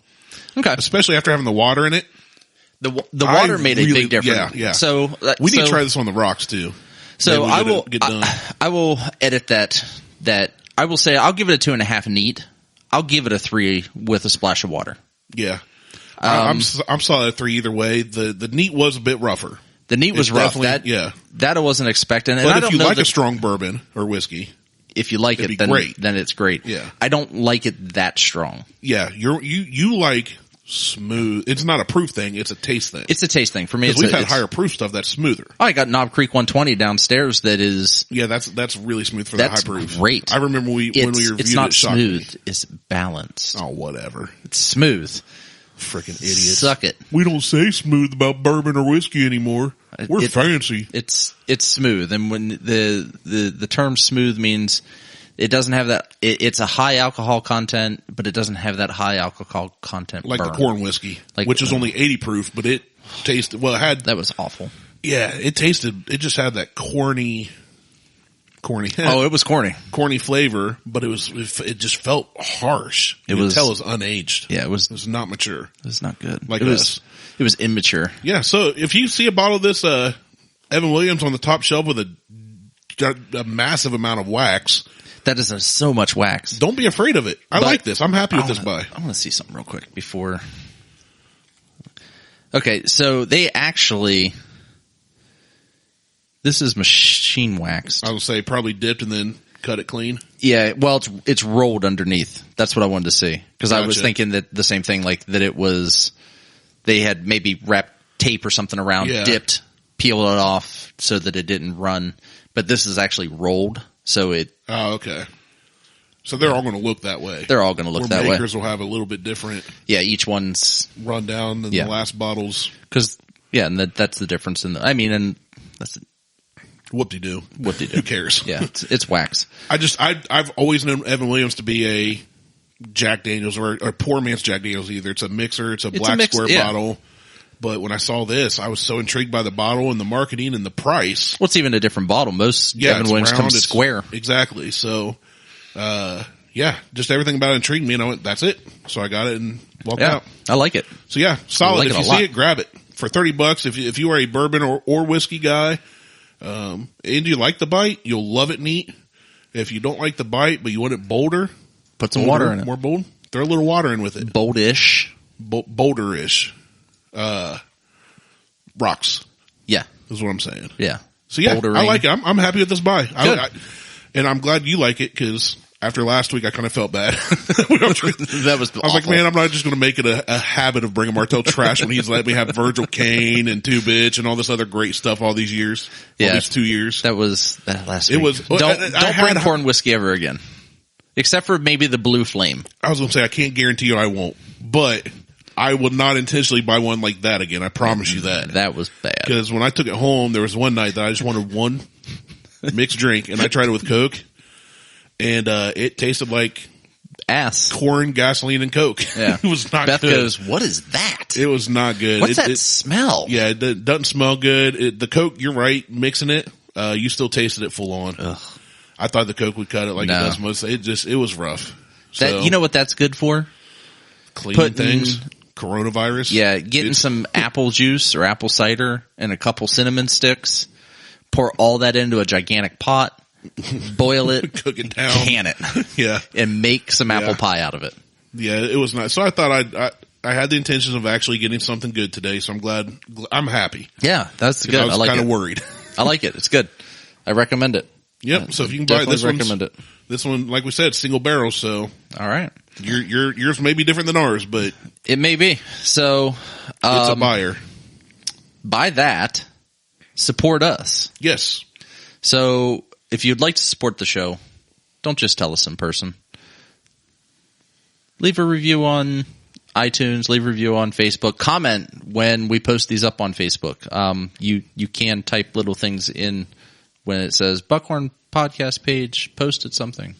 Okay. Especially after having the water in it. The water made a big difference. Yeah. So we need to try this on the rocks too. So I will edit that. I will say I'll give it a 2.5 neat. I'll give it a 3 with a splash of water. Yeah. I'm solid at 3 either way. The neat was a bit rougher. The neat was rough. That I wasn't expecting. And but if you like a strong bourbon or whiskey, if you like it, then it's great. Yeah. I don't like it that strong. Yeah. You like smooth. It's not a proof thing. It's a taste thing. It's a taste thing for me. We've had higher proof stuff that's smoother. I got Knob Creek 120 downstairs. That is. Yeah, that's really smooth for that high proof. Great. I remember when we reviewed it. It's not smooth. It's balanced. Oh, whatever. It's smooth. Freaking idiots. Suck it. We don't say smooth about bourbon or whiskey anymore. We're fancy. It's smooth, and when the term smooth means it doesn't have that. It's a high alcohol content, but it doesn't have that high alcohol content. Like burn. the corn whiskey, which is only 80 proof, but it tasted that was awful. Yeah, it just had that corny. Oh, it was corny flavor, but it just felt harsh. You could tell it was unaged. Yeah, it was not mature. It was not good. Like it was immature. Yeah. So if you see a bottle of this, Evan Williams on the top shelf with a massive amount of wax. That is so much wax. Don't be afraid of it. I like this. I'm happy with this buy. I want to see something real quick before. Okay. So they actually, this is machine waxed. I would say probably dipped and then cut it clean. Yeah, well, it's rolled underneath. That's what I wanted to see because I was thinking that the same thing, like that it was. They had maybe wrapped tape or something around, dipped, peeled it off so that it didn't run. But this is actually rolled, so it. Oh, okay. So they're all going to look that way. They're all going to look that way. Makers will have a little bit different. Yeah, each one's run down than the last bottles. Because and that's the difference in and that's. Whoop-de-doo. Who cares? Yeah, it's wax. I've always known Evan Williams to be a Jack Daniels or a poor man's Jack Daniels either. It's a mixer. It's a black square bottle. But when I saw this, I was so intrigued by the bottle and the marketing and the price. Well, it's even a different bottle. Most Evan Williams comes square. Exactly. So, just everything about it intrigued me. That's it. So I got it and walked out. I like it. So yeah, solid. If you see it, grab it for $30. If you are a bourbon or whiskey guy, and you like the bite, you'll love it neat. If you don't like the bite, but you want it bolder, put some water in it. More bold. Throw a little water in with it. Boldish. Boulder-ish. Rocks. Yeah. Is what I'm saying. Yeah. So yeah, I like it. I'm happy with this buy. And I'm glad you like it because after last week I kind of felt bad. That was awful. I was like, man, I'm not just going to make it a habit of bringing Martelle trash when he's let me have Virgil Kaine and Two Bitch and all this other great stuff all these years. Yeah. All these 2 years. That was that last week. It was, don't bring corn whiskey ever again. Except for maybe the Blue Flame. I was going to say, I can't guarantee you I won't, but I would not intentionally buy one like that again. I promise you that. That was bad. Because when I took it home, there was one night that I just wanted one mixed drink and I tried it with Coke and, it tasted like ass, corn, gasoline, and Coke. Yeah. It was not Beth good. goes, what is that? It was not good. What's that smell? Yeah, it doesn't smell good. The Coke, you're right, mixing it, you still tasted it full on. Ugh. I thought the Coke would cut it like it does most. It was rough. So, you know what that's good for? Cleaning things. Coronavirus. Yeah, getting some apple juice or apple cider and a couple cinnamon sticks. Pour all that into a gigantic pot. Boil it. Cook it down. Can it. Yeah. And make some apple pie out of it. Yeah, it was nice. So I thought I had the intentions of actually getting something good today, so I'm glad. I'm happy. Yeah, that's good. I was kind of worried. I like it. It's good. I recommend it. Yep. So if you can buy this one, like we said, single barrel. So all right, yours may be different than ours, but it may be. So it's a buyer. Buy that. Support us. Yes. So if you'd like to support the show, don't just tell us in person. Leave a review on iTunes. Leave a review on Facebook. Comment when we post these up on Facebook. You can type little things in when it says Buckhorn podcast page posted something.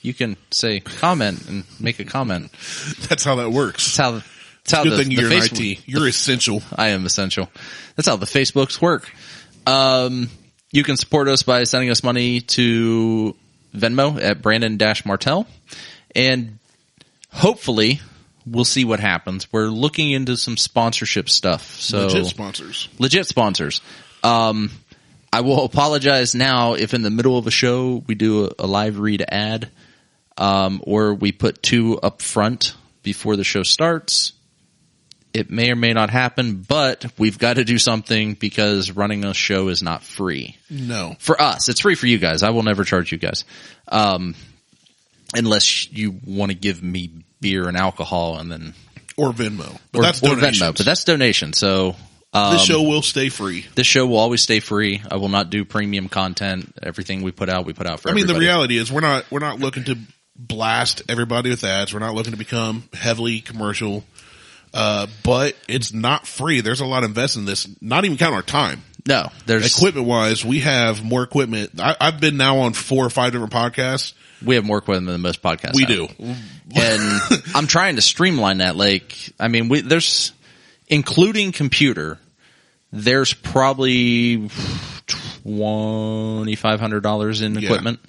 you can say comment and make a comment. That's how that works. That's how Good thing you're in IT. You're essential. I am essential. That's how the Facebooks work. You can support us by sending us money to Venmo at Brandon-Martelle. And hopefully we'll see what happens. We're looking into some sponsorship stuff. So Legit sponsors. I will apologize now if in the middle of a show we do a live read ad, or we put 2 up front before the show starts. It may or may not happen, but we've got to do something because running a show is not free. No. For us. It's free for you guys. I will never charge you guys. Unless you want to give me beer and alcohol and then... Or Venmo. But that's donations. Venmo, but that's donation. So... this show will stay free. This show will always stay free. I will not do premium content. Everything we put out for everybody. The reality is we're not looking to blast everybody with ads. We're not looking to become heavily commercial. But it's not free. There's a lot invested in this. Not even counting our time. No, there's equipment wise. We have more equipment. I've been now on 4 or 5 different podcasts. We have more equipment than most podcasts. We do, and I'm trying to streamline that. There's including computer. There's probably $2,500 in equipment,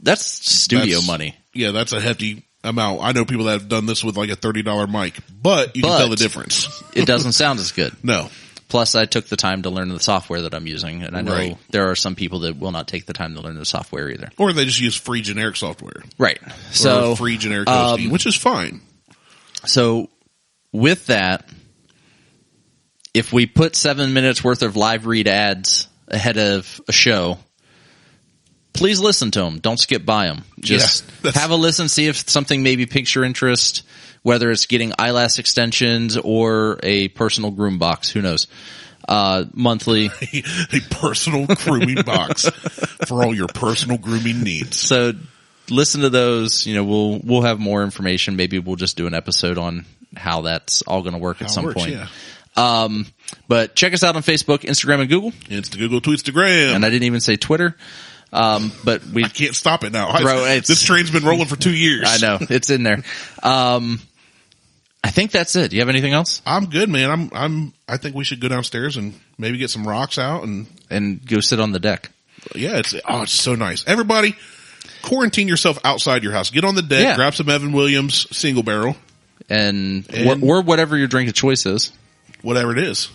that's studio money. Yeah, that's a hefty amount. I know people that have done this with like a $30 mic, but you can tell the difference. It doesn't sound as good. No. Plus, I took the time to learn the software that I'm using, and I know there are some people that will not take the time to learn the software either. Or they just use free generic software. Right. Or free generic hosting, which is fine. So, with that, if we put 7 minutes worth of live read ads ahead of a show, please listen to them. Don't skip by them. Just have a listen, see if something maybe piques your interest, whether it's getting eyelash extensions or a personal groom box. Who knows? Monthly. a personal grooming box for all your personal grooming needs. So listen to those. We'll have more information. Maybe we'll just do an episode on how that's all going to work at some point. Yeah. But check us out on Facebook, Instagram, and Google. Google, Tweetstagram. And I didn't even say Twitter. But I can't stop it now. This train's been rolling for 2 years. I know. It's in there. I think that's it. Do you have anything else? I'm good, man. I think we should go downstairs and maybe get some rocks out and go sit on the deck. Yeah, it's so nice. Everybody, quarantine yourself outside your house. Get on the deck, grab some Evan Williams single barrel. Or whatever your drink of choice is. Whatever it is.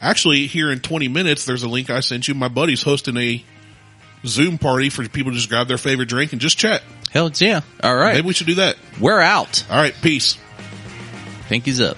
Actually, here in 20 minutes, there's a link I sent you. My buddy's hosting a Zoom party for people to just grab their favorite drink and just chat. Hell yeah. All right. Maybe we should do that. We're out. All right. Peace. Pinkies up.